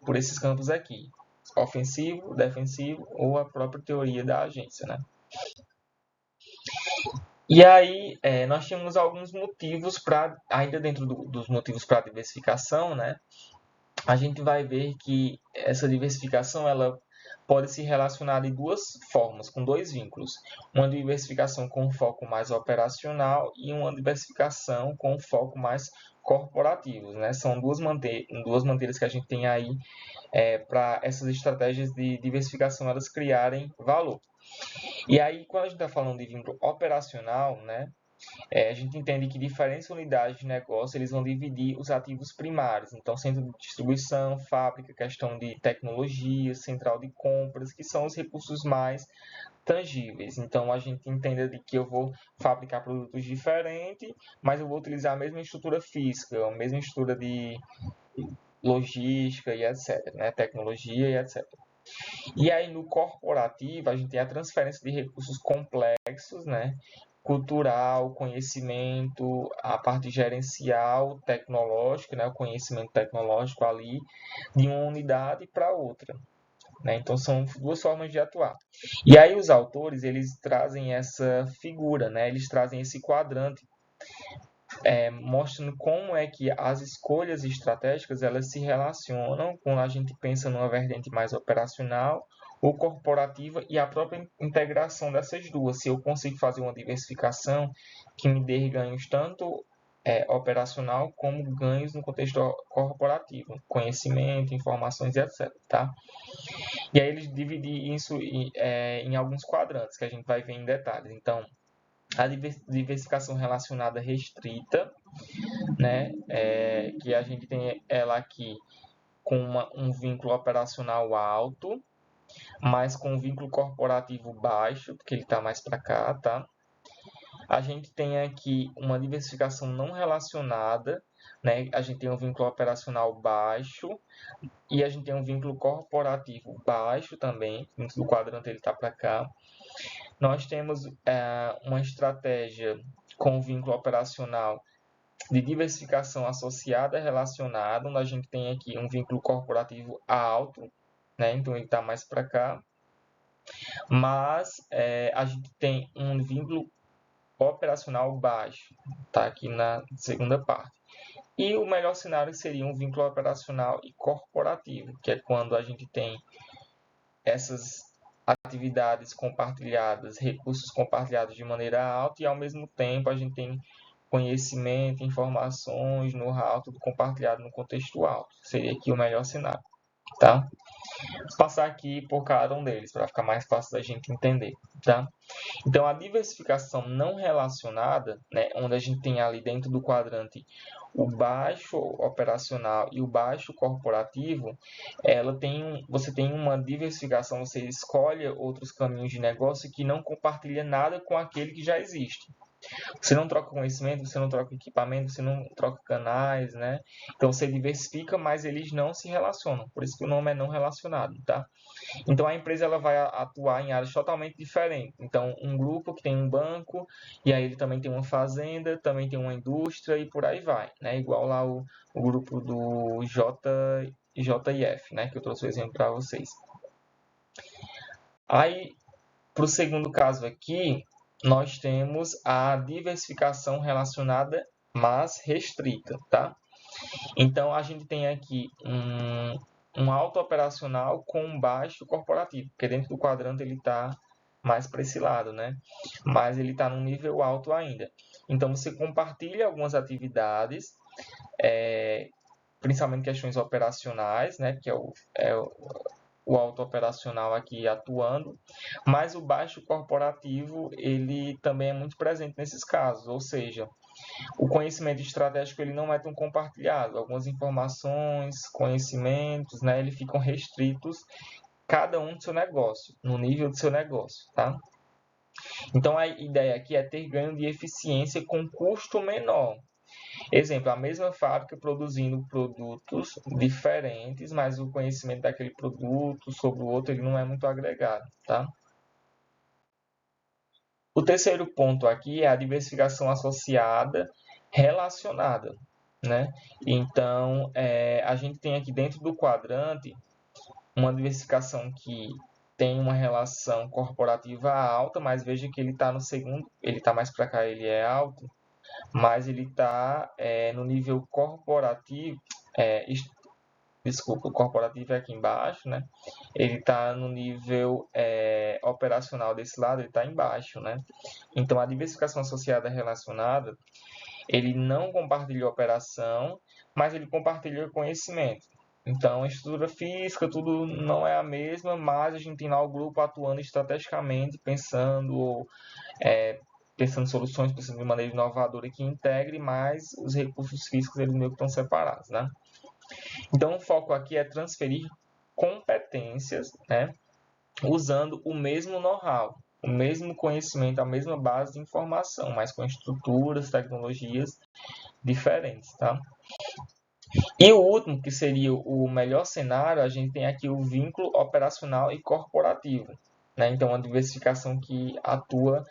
por esses campos aqui: ofensivo, defensivo ou a própria teoria da agência, né? E aí, nós tínhamos alguns motivos para, ainda dentro dos motivos para a diversificação, né? A gente vai ver que essa diversificação ela pode se relacionar de duas formas, com dois vínculos. Uma diversificação com foco mais operacional e uma diversificação com foco mais corporativo, né? São duas manteigas que a gente tem aí para essas estratégias de diversificação elas criarem valor. E aí, quando a gente está falando de vínculo operacional, né, a gente entende que diferentes unidades de negócio eles vão dividir os ativos primários. Então, centro de distribuição, fábrica, questão de tecnologia, central de compras, que são os recursos mais tangíveis. Então, a gente entende de que eu vou fabricar produtos diferentes, mas eu vou utilizar a mesma estrutura física, a mesma estrutura de logística e etc., né? Tecnologia e etc. E aí no corporativo a gente tem a transferência de recursos complexos, né? Cultural, conhecimento, a parte gerencial, tecnológica, né? O conhecimento tecnológico ali de uma unidade para outra. Né? Então são duas formas de atuar. E aí os autores eles trazem essa figura, né? Eles trazem esse quadrante mostrando como é que as escolhas estratégicas elas se relacionam quando a gente pensa numa vertente mais operacional ou corporativa e a própria integração dessas duas. Se eu consigo fazer uma diversificação que me dê ganhos tanto operacional como ganhos no contexto corporativo, conhecimento, informações e etc. Tá? E aí eles dividem isso em alguns quadrantes que a gente vai ver em detalhes. Então, a diversificação relacionada restrita, né, que a gente tem ela aqui com um vínculo operacional alto, mas com um vínculo corporativo baixo, porque ele está mais para cá, tá? A gente tem aqui uma diversificação não relacionada, né? A gente tem um vínculo operacional baixo e a gente tem um vínculo corporativo baixo também, dentro do quadrante ele está para cá. Nós temos uma estratégia com vínculo operacional de diversificação associada relacionada, onde a gente tem aqui um vínculo corporativo alto, né? Então ele está mais para cá, mas a gente tem um vínculo operacional baixo, tá aqui na segunda parte. E o melhor cenário seria um vínculo operacional e corporativo, que é quando a gente tem essas atividades compartilhadas, recursos compartilhados de maneira alta e ao mesmo tempo a gente tem conhecimento, informações, know-how, tudo compartilhado no contexto alto. Seria aqui o melhor cenário, tá? Vou passar aqui por cada um deles para ficar mais fácil da gente entender, tá? Então, a diversificação não relacionada, né, onde a gente tem ali dentro do quadrante o baixo operacional e o baixo corporativo, você tem uma diversificação, você escolhe outros caminhos de negócio que não compartilha nada com aquele que já existe. Você não troca conhecimento, você não troca equipamento, você não troca canais, né? Então você diversifica, mas eles não se relacionam. Por isso que o nome é não relacionado, tá? Então a empresa ela vai atuar em áreas totalmente diferentes. Então um grupo que tem um banco e aí ele também tem uma fazenda, também tem uma indústria e por aí vai, né? Igual lá o grupo do JF, né? Que eu trouxe o exemplo para vocês. Aí para o segundo caso aqui, nós temos a diversificação relacionada, mas restrita, tá? Então, a gente tem aqui um alto operacional com um baixo corporativo, porque dentro do quadrante ele está mais para esse lado, né? Mas ele está num nível alto ainda. Então, você compartilha algumas atividades, principalmente questões operacionais, né? Que o auto operacional aqui atuando, mas o baixo corporativo ele também é muito presente nesses casos, ou seja, o conhecimento estratégico ele não é tão compartilhado, algumas informações, conhecimentos, né, eles ficam restritos cada um do seu negócio, no nível do seu negócio, tá? Então a ideia aqui é ter ganho de eficiência com custo menor. Exemplo, a mesma fábrica produzindo produtos diferentes, mas o conhecimento daquele produto sobre o outro ele não é muito agregado, tá? O terceiro ponto aqui é a diversificação associada relacionada, né? Então, a gente tem aqui dentro do quadrante uma diversificação que tem uma relação corporativa alta, mas veja que ele está no segundo, ele está mais para cá, ele é alto, mas ele está no nível corporativo, desculpa, o corporativo é aqui embaixo, né? Ele está no nível operacional desse lado, ele está embaixo, né? Então, a diversificação associada relacionada, ele não compartilha operação, mas ele compartilha conhecimento. Então, a estrutura física, tudo não é a mesma, mas a gente tem lá o grupo atuando estrategicamente, pensando soluções, pensando de maneira inovadora que integre, mas os recursos físicos eles meio que estão separados, né? Então, o foco aqui é transferir competências, né, usando o mesmo know-how, o mesmo conhecimento, a mesma base de informação, mas com estruturas, tecnologias diferentes, tá? E o último, que seria o melhor cenário, a gente tem aqui o vínculo operacional e corporativo, né? Então, uma diversificação que atua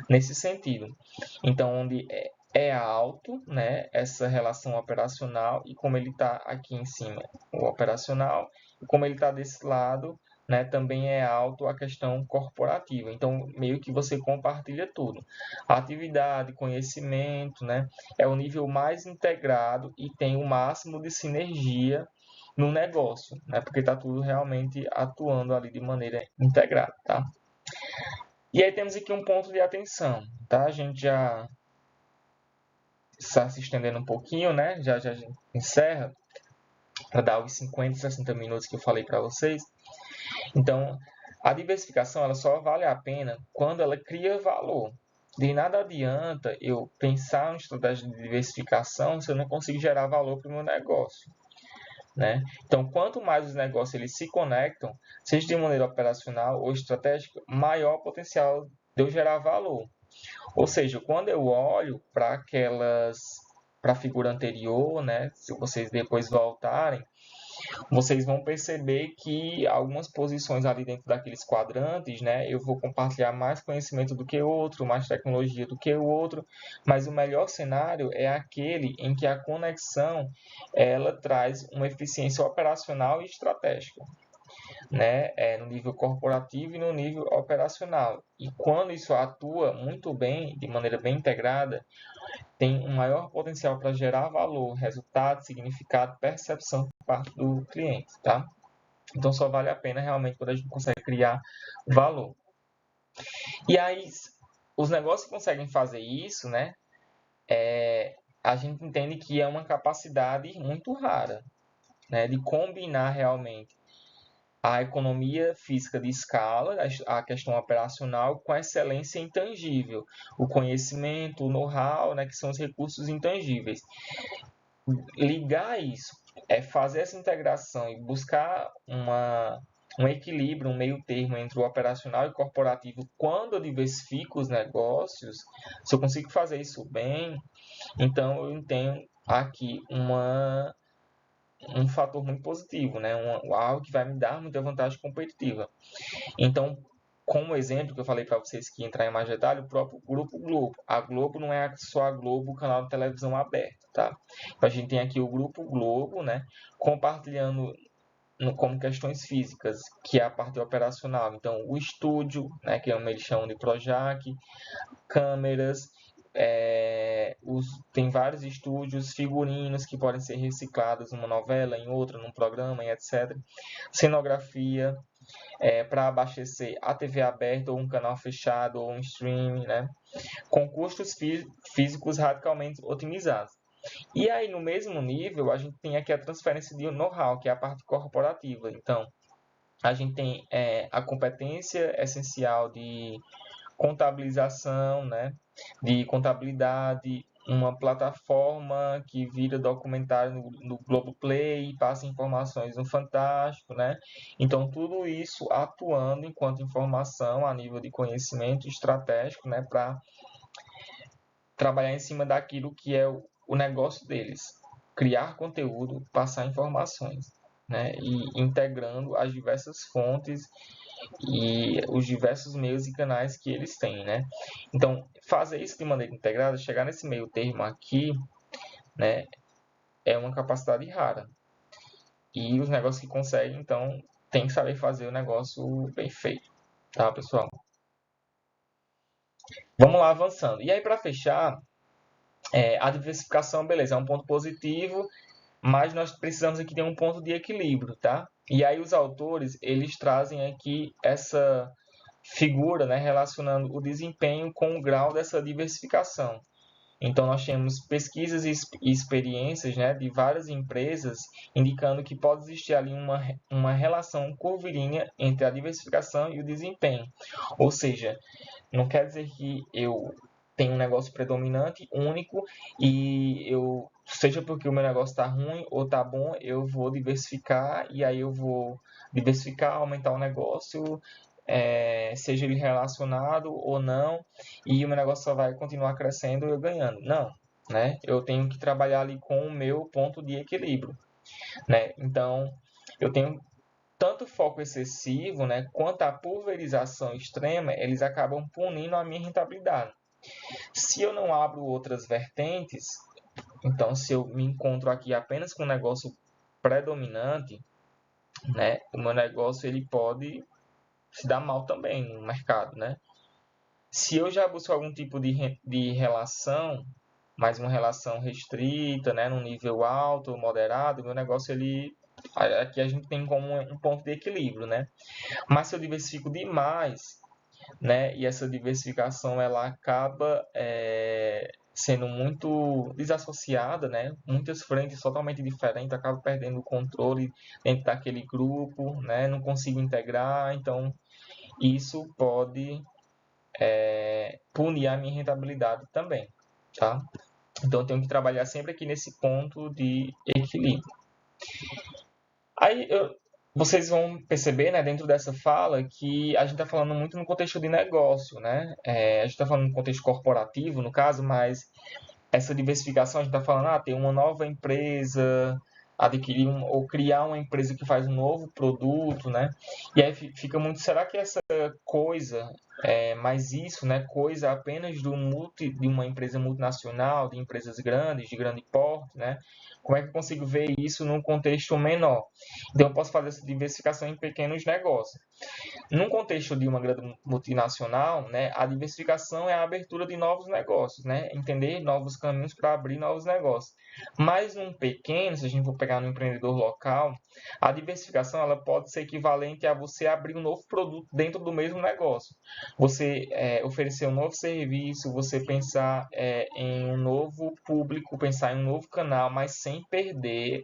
nesse sentido. Então, onde é alto, né, essa relação operacional e como ele está aqui em cima, o operacional, e como ele está desse lado, né, também é alto a questão corporativa. Então, meio que você compartilha tudo. Atividade, conhecimento, né, é o nível mais integrado e tem o máximo de sinergia no negócio, né, porque está tudo realmente atuando ali de maneira integrada, tá? E aí temos aqui um ponto de atenção, tá? A gente já está se estendendo um pouquinho, né? Já a gente encerra para dar os 50, 60 minutos que eu falei para vocês. Então, a diversificação ela só vale a pena quando ela cria valor. De nada adianta eu pensar em estratégia de diversificação se eu não consigo gerar valor para o meu negócio, né? Então, quanto mais os negócios eles se conectam, seja de maneira operacional ou estratégica, maior o potencial de eu gerar valor. Ou seja, quando eu olho para a figura anterior, né? Se vocês depois voltarem, vocês vão perceber que algumas posições ali dentro daqueles quadrantes, né, eu vou compartilhar mais conhecimento do que o outro, mais tecnologia do que o outro, mas o melhor cenário é aquele em que a conexão ela traz uma eficiência operacional e estratégica, né, no nível corporativo e no nível operacional. E quando isso atua muito bem, de maneira bem integrada, tem um maior potencial para gerar valor, resultado, significado, percepção por parte do cliente, tá? Então só vale a pena realmente quando a gente consegue criar valor. E aí, os negócios que conseguem fazer isso, né? A gente entende que é uma capacidade muito rara, né? De combinar realmente a economia física de escala, a questão operacional, com a excelência intangível, o conhecimento, o know-how, né? Que são os recursos intangíveis. Ligar isso, fazer essa integração e buscar um equilíbrio, um meio termo entre o operacional e o corporativo quando eu diversifico os negócios, se eu consigo fazer isso bem, então eu tenho aqui um fator muito positivo, né? Algo que vai me dar muita vantagem competitiva. Então, como exemplo que eu falei para vocês que entrar em mais detalhe, o próprio Grupo Globo. A Globo não é só a Globo, o canal de televisão aberto, tá? Então, a gente tem aqui o Grupo Globo, né? Compartilhando como questões físicas, que é a parte operacional. Então, o estúdio, né? Que eles chamam de Projac, câmeras, tem vários estúdios, figurinos que podem ser reciclados numa novela, em outra, num programa, e etc. Cenografia, para abastecer a TV aberta ou um canal fechado ou um streaming, né? Com custos físicos radicalmente otimizados. E aí, no mesmo nível, a gente tem aqui a transferência de know-how, que é a parte corporativa. Então, a gente tem a competência essencial de contabilização, né? De contabilidade, uma plataforma que vira documentário no Globoplay e passa informações no Fantástico, né? Então, tudo isso atuando enquanto informação a nível de conhecimento estratégico, né? Para trabalhar em cima daquilo que é o negócio deles. Criar conteúdo, passar informações, né? E integrando as diversas fontes e os diversos meios e canais que eles têm, né? Então, fazer isso de maneira integrada, chegar nesse meio termo aqui, né, é uma capacidade rara. E os negócios que conseguem, então, tem que saber fazer o negócio bem feito, tá, pessoal? Vamos lá avançando. E aí, para fechar, a diversificação, beleza, é um ponto positivo, mas nós precisamos aqui ter um ponto de equilíbrio, tá? E aí os autores, eles trazem aqui essa figura, né, relacionando o desempenho com o grau dessa diversificação. Então, nós temos pesquisas e experiências, né, de várias empresas indicando que pode existir ali uma relação curvilínea entre a diversificação e o desempenho. Ou seja, não quer dizer que eu tenho um negócio predominante, único, e eu, seja porque o meu negócio está ruim ou está bom, eu vou diversificar e aí eu vou diversificar, aumentar o negócio, seja ele relacionado ou não, e o meu negócio só vai continuar crescendo e eu ganhando. Não, né? Eu tenho que trabalhar ali com o meu ponto de equilíbrio, né? Então, eu tenho tanto foco excessivo, né, quanto a pulverização extrema, eles acabam punindo a minha rentabilidade. Se eu não abro outras vertentes, então se eu me encontro aqui apenas com um negócio predominante, né? O meu negócio ele pode se dar mal também no mercado, né? Se eu já busco algum tipo de relação, mas uma relação restrita, né, num nível alto ou moderado, meu negócio ele aqui a gente tem como um ponto de equilíbrio, né? Mas se eu diversifico demais, né, e essa diversificação ela acaba sendo muito desassociada, né? Muitas frentes totalmente diferentes, acabo perdendo o controle dentro daquele grupo, né? Não consigo integrar, então isso pode punir a minha rentabilidade também, tá? Então eu tenho que trabalhar sempre aqui nesse ponto de equilíbrio. Aí vocês vão perceber, né, dentro dessa fala, que a gente está falando muito no contexto de negócio, né? A gente está falando no contexto corporativo, no caso, mas essa diversificação, a gente está falando, ter uma nova empresa, adquirir ou criar uma empresa que faz um novo produto, né? E aí fica muito, será que essa coisa, mais isso, né? Coisa apenas de uma empresa multinacional, de empresas grandes, de grande porte, né? Como é que eu consigo ver isso num contexto menor? Então, eu posso fazer essa diversificação em pequenos negócios. Num contexto de uma grande multinacional, né, a diversificação é a abertura de novos negócios, né, entender novos caminhos para abrir novos negócios. Mas num pequeno, se a gente for pegar no empreendedor local, a diversificação ela pode ser equivalente a você abrir um novo produto dentro do mesmo negócio. Você oferecer um novo serviço, você pensar em um novo público, pensar em um novo canal, mas sem perder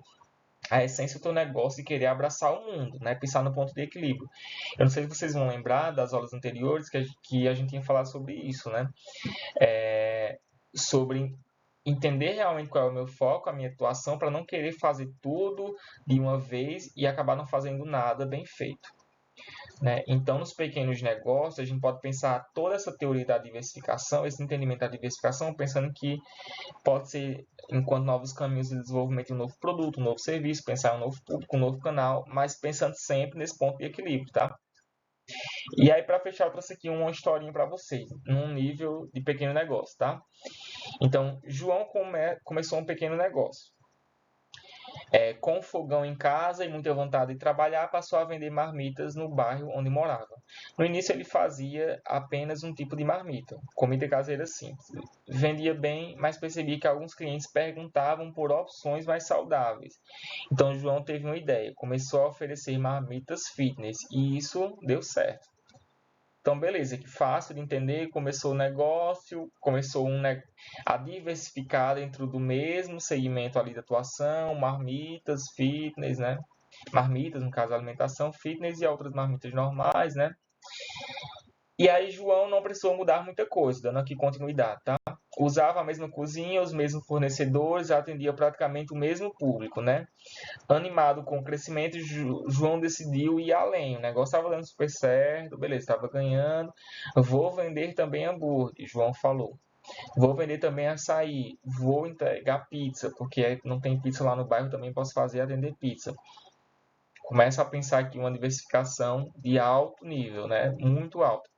a essência do teu negócio e querer abraçar o mundo, né? Pensar no ponto de equilíbrio. Eu não sei se vocês vão lembrar das aulas anteriores que a gente tinha falado sobre isso, né? Sobre entender realmente qual é o meu foco, a minha atuação, para não querer fazer tudo de uma vez e acabar não fazendo nada bem feito. Né? Então, nos pequenos negócios, a gente pode pensar toda essa teoria da diversificação, esse entendimento da diversificação, pensando que pode ser, enquanto novos caminhos de desenvolvimento de um novo produto, um novo serviço, pensar em um novo público, um novo canal, mas pensando sempre nesse ponto de equilíbrio, tá? E aí, para fechar, eu trouxe aqui uma historinha para vocês, num nível de pequeno negócio, tá? Então, João começou um pequeno negócio. Com um fogão em casa e muita vontade de trabalhar, passou a vender marmitas no bairro onde morava. No início, ele fazia apenas um tipo de marmita, comida caseira simples. Vendia bem, mas percebia que alguns clientes perguntavam por opções mais saudáveis. Então, João teve uma ideia, começou a oferecer marmitas fitness e isso deu certo. Então, beleza, que fácil de entender, começou o negócio, a diversificar dentro do mesmo segmento ali de atuação, marmitas, fitness, né? Marmitas, no caso, alimentação, fitness e outras marmitas normais, né? E aí João não precisou mudar muita coisa, dando aqui continuidade, tá? Usava a mesma cozinha, os mesmos fornecedores, atendia praticamente o mesmo público, né? Animado com o crescimento, João decidiu ir além. O negócio estava dando super certo, beleza, estava ganhando. Vou vender também hambúrguer, João falou. Vou vender também açaí. Vou entregar pizza, porque não tem pizza lá no bairro, também posso fazer atender pizza. Começa a pensar aqui uma diversificação de alto nível, né? Muito alto.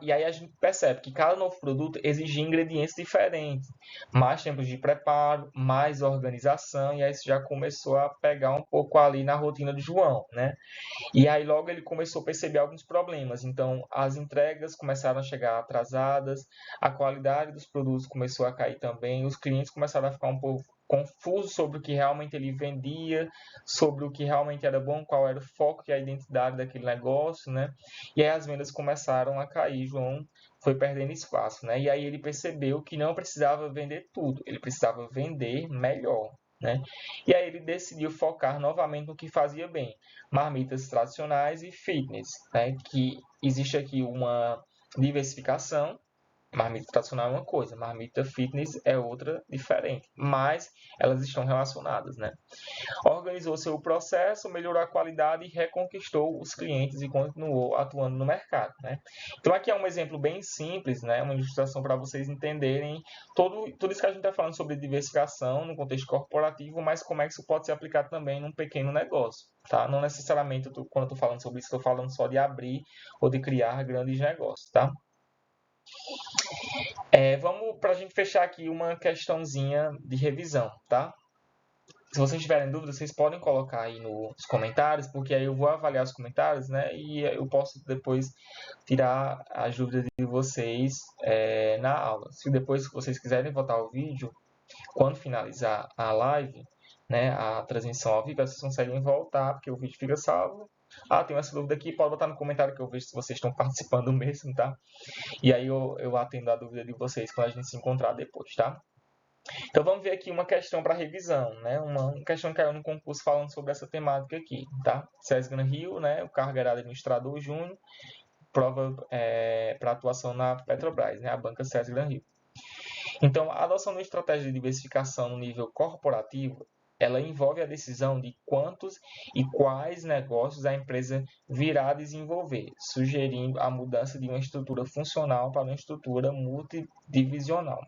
E aí a gente percebe que cada novo produto exige ingredientes diferentes, mais tempo de preparo, mais organização, e aí isso já começou a pegar um pouco ali na rotina de João, né? E aí logo ele começou a perceber alguns problemas. Então as entregas começaram a chegar atrasadas, a qualidade dos produtos começou a cair também, os clientes começaram a ficar um pouco confusos sobre o que realmente ele vendia, sobre o que realmente era bom, qual era o foco e a identidade daquele negócio, né? E aí as vendas começaram a cair, João foi perdendo espaço, né? E aí ele percebeu que não precisava vender tudo, ele precisava vender melhor, né? E aí ele decidiu focar novamente no que fazia bem, marmitas tradicionais e fitness, né? Que existe aqui uma diversificação. Marmita tradicional é uma coisa, marmita fitness é outra diferente, mas elas estão relacionadas, né? Organizou seu processo, melhorou a qualidade e reconquistou os clientes e continuou atuando no mercado, né? Então aqui é um exemplo bem simples, né? Uma ilustração para vocês entenderem tudo isso que a gente está falando sobre diversificação no contexto corporativo, mas como é que isso pode ser aplicado também num pequeno negócio, tá? Não necessariamente quando eu estou falando sobre isso, estou falando só de abrir ou de criar grandes negócios, tá? Vamos para a gente fechar aqui uma questãozinha de revisão, tá? Se vocês tiverem dúvidas, vocês podem colocar aí nos comentários, porque aí eu vou avaliar os comentários, né? E eu posso depois tirar as dúvidas de vocês na aula. Se depois vocês quiserem voltar o vídeo, quando finalizar a live, né, a transmissão ao vivo, vocês conseguem voltar, porque o vídeo fica salvo. Ah, tem essa dúvida aqui, pode botar no comentário que eu vejo se vocês estão participando mesmo, tá? E aí eu atendo a dúvida de vocês quando a gente se encontrar depois, tá? Então vamos ver aqui uma questão para revisão, né? Uma questão que caiu no concurso falando sobre essa temática aqui, tá? César Gran Rio, né? O cargo era administrador júnior, prova para atuação na Petrobras, né? A banca César Gran Rio. Então, a adoção de uma estratégia de diversificação no nível corporativo, ela envolve a decisão de quantos e quais negócios a empresa virá desenvolver, sugerindo a mudança de uma estrutura funcional para uma estrutura multidivisional.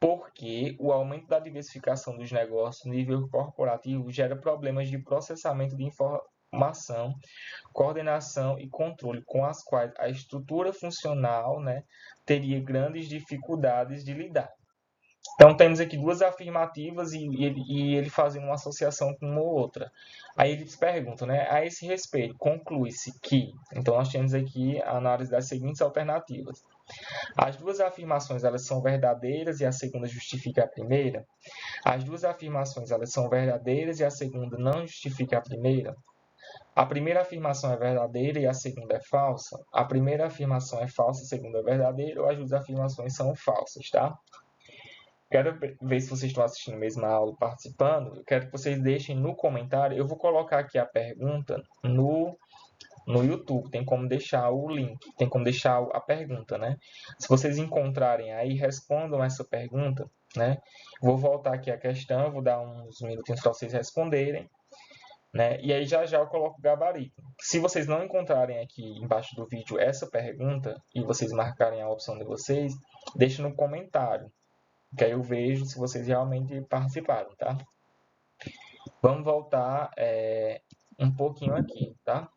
Porque o aumento da diversificação dos negócios no nível corporativo gera problemas de processamento de informação, coordenação e controle, com as quais a estrutura funcional, né, teria grandes dificuldades de lidar. Então, temos aqui duas afirmativas e ele fazendo uma associação com uma outra. Aí eles perguntam, né? A esse respeito, conclui-se que... Então, nós temos aqui a análise das seguintes alternativas. As duas afirmações, elas são verdadeiras e a segunda justifica a primeira. As duas afirmações, elas são verdadeiras e a segunda não justifica a primeira. A primeira afirmação é verdadeira e a segunda é falsa. A primeira afirmação é falsa e a segunda é verdadeira, ou as duas afirmações são falsas, tá? Quero ver se vocês estão assistindo mesmo a aula, participando. Eu quero que vocês deixem no comentário. Eu vou colocar aqui a pergunta no YouTube. Tem como deixar o link, tem como deixar a pergunta, né? Se vocês encontrarem aí, respondam essa pergunta, né? Vou voltar aqui a questão, vou dar uns minutinhos para vocês responderem, né? E aí já eu coloco o gabarito. Se vocês não encontrarem aqui embaixo do vídeo essa pergunta e vocês marcarem a opção de vocês, deixe no comentário, que aí eu vejo se vocês realmente participaram, tá? Vamos voltar um pouquinho aqui, tá?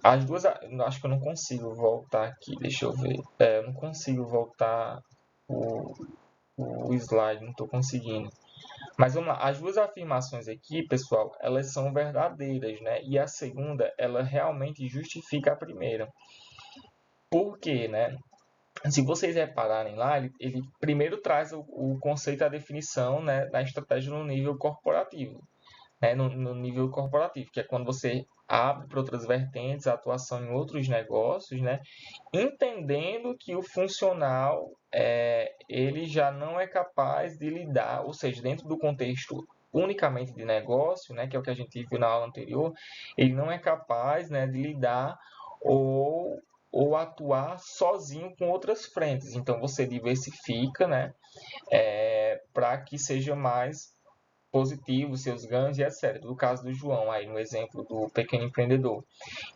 As duas, acho que eu não consigo voltar aqui, deixa eu ver. Eu não consigo voltar o, o slide, não estou conseguindo. Mas vamos lá, as duas afirmações aqui, pessoal, elas são verdadeiras, né? E a segunda, ela realmente justifica a primeira. Por quê, né? Se vocês repararem lá, ele primeiro traz o conceito, a definição, né, da estratégia no nível corporativo, né, no nível corporativo, que é quando você abre para outras vertentes, a atuação em outros negócios, né, entendendo que o funcional ele já não é capaz de lidar, ou seja, dentro do contexto unicamente de negócio, né, que é o que a gente viu na aula anterior, ele não é capaz, né, de lidar ou atuar sozinho com outras frentes. Então você diversifica, né, para que seja mais positivo, seus ganhos e etc. No caso do João, aí no exemplo do pequeno empreendedor.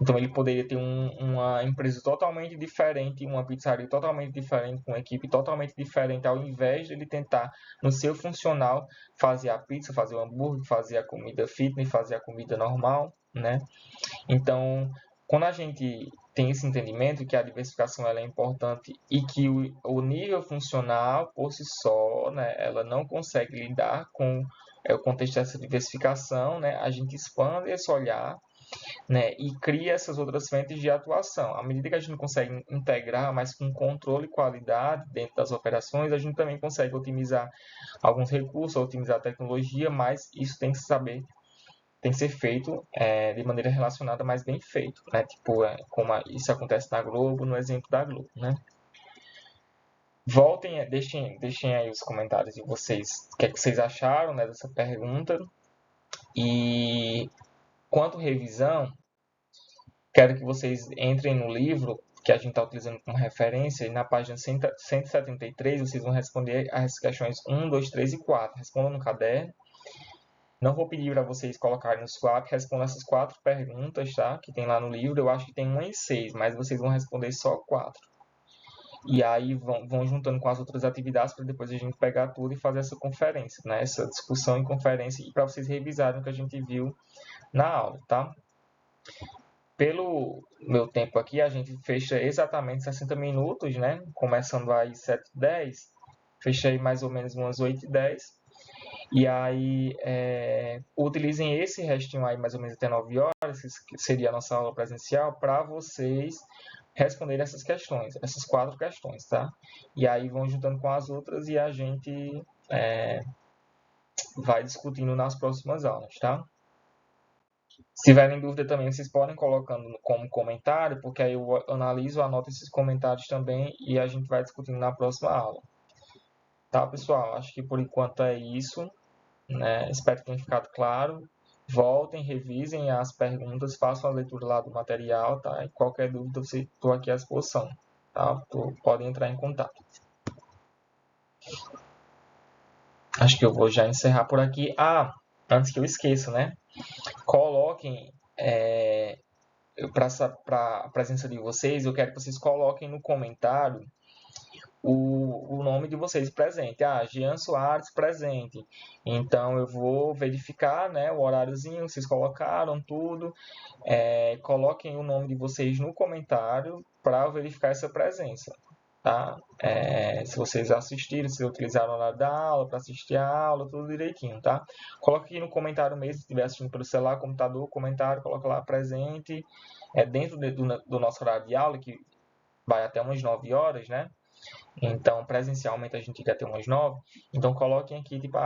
Então ele poderia ter uma empresa totalmente diferente, uma pizzaria totalmente diferente, com uma equipe totalmente diferente, ao invés de ele tentar, no seu funcional, fazer a pizza, fazer o hambúrguer, fazer a comida fitness, fazer a comida normal, né? Então, quando a gente tem esse entendimento que a diversificação ela é importante e que o nível funcional por si só, né, ela não consegue lidar com o contexto dessa diversificação, né, a gente expande esse olhar, né, e cria essas outras frentes de atuação. À medida que a gente consegue integrar, mas com controle e qualidade dentro das operações, a gente também consegue otimizar alguns recursos, otimizar a tecnologia, mas isso tem que ser feito de maneira relacionada, mas bem feito, né? Tipo, como isso acontece na Globo, no exemplo da Globo, né? Voltem, deixem aí os comentários de vocês, o que é que vocês acharam, né, dessa pergunta. E quanto revisão, quero que vocês entrem no livro que a gente está utilizando como referência, e na página 173 vocês vão responder as questões 1, 2, 3 e 4. Respondam no caderno. Não vou pedir para vocês colocarem no swap, respondam essas 4 perguntas, tá? Que tem lá no livro. Eu acho que tem 1 e 6, mas vocês vão responder só 4. E aí vão juntando com as outras atividades para depois a gente pegar tudo e fazer essa conferência, né? Essa discussão em conferência e para vocês revisarem o que a gente viu na aula, tá? Pelo meu tempo aqui, a gente fecha exatamente 60 minutos, né? Começando às 7h10. Fechei mais ou menos umas 8h10. E aí, utilizem esse restinho aí, mais ou menos até 9 horas, que seria a nossa aula presencial, para vocês responderem essas questões, essas 4 questões, tá? E aí vão juntando com as outras e a gente vai discutindo nas próximas aulas, tá? Se tiverem dúvida também, vocês podem colocando como comentário, porque aí eu analiso, anoto esses comentários também e a gente vai discutindo na próxima aula. Tá, pessoal? Acho que por enquanto é isso, né? Espero que tenha ficado claro. Voltem, revisem as perguntas, façam a leitura lá do material, tá? E qualquer dúvida, estou aqui à disposição, tá? Podem entrar em contato. Acho que eu vou já encerrar por aqui. Ah, antes que eu esqueça, né? Coloquem para a presença de vocês, eu quero que vocês coloquem no comentário o nome de vocês presente. Ah, Jean Soares presente. Então eu vou verificar, né, o horáriozinho, vocês colocaram tudo. Coloquem o nome de vocês no comentário para verificar essa presença. Tá? Se vocês assistiram, se utilizaram o horário da aula para assistir a aula, tudo direitinho, tá? Coloque aqui no comentário mesmo, se estiver assistindo pelo celular, computador, comentário, coloca lá presente, dentro do nosso horário de aula, que vai até umas 9 horas, né? Então, presencialmente a gente quer ter umas 9. Então, coloquem aqui, tipo,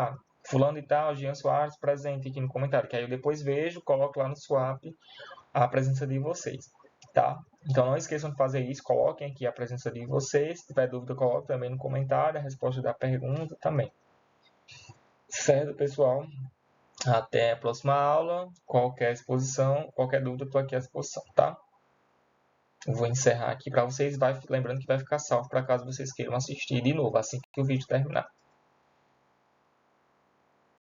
fulano e tal, Jean Soares, presente aqui no comentário, que aí eu depois vejo, coloco lá no Swap a presença de vocês, tá? Então, não esqueçam de fazer isso, coloquem aqui a presença de vocês. Se tiver dúvida, coloque também no comentário, a resposta da pergunta também. Certo, pessoal? Até a próxima aula. Qualquer exposição, qualquer dúvida, estou aqui à disposição, tá? Eu vou encerrar aqui para vocês, lembrando que vai ficar salvo para caso vocês queiram assistir de novo, assim que o vídeo terminar.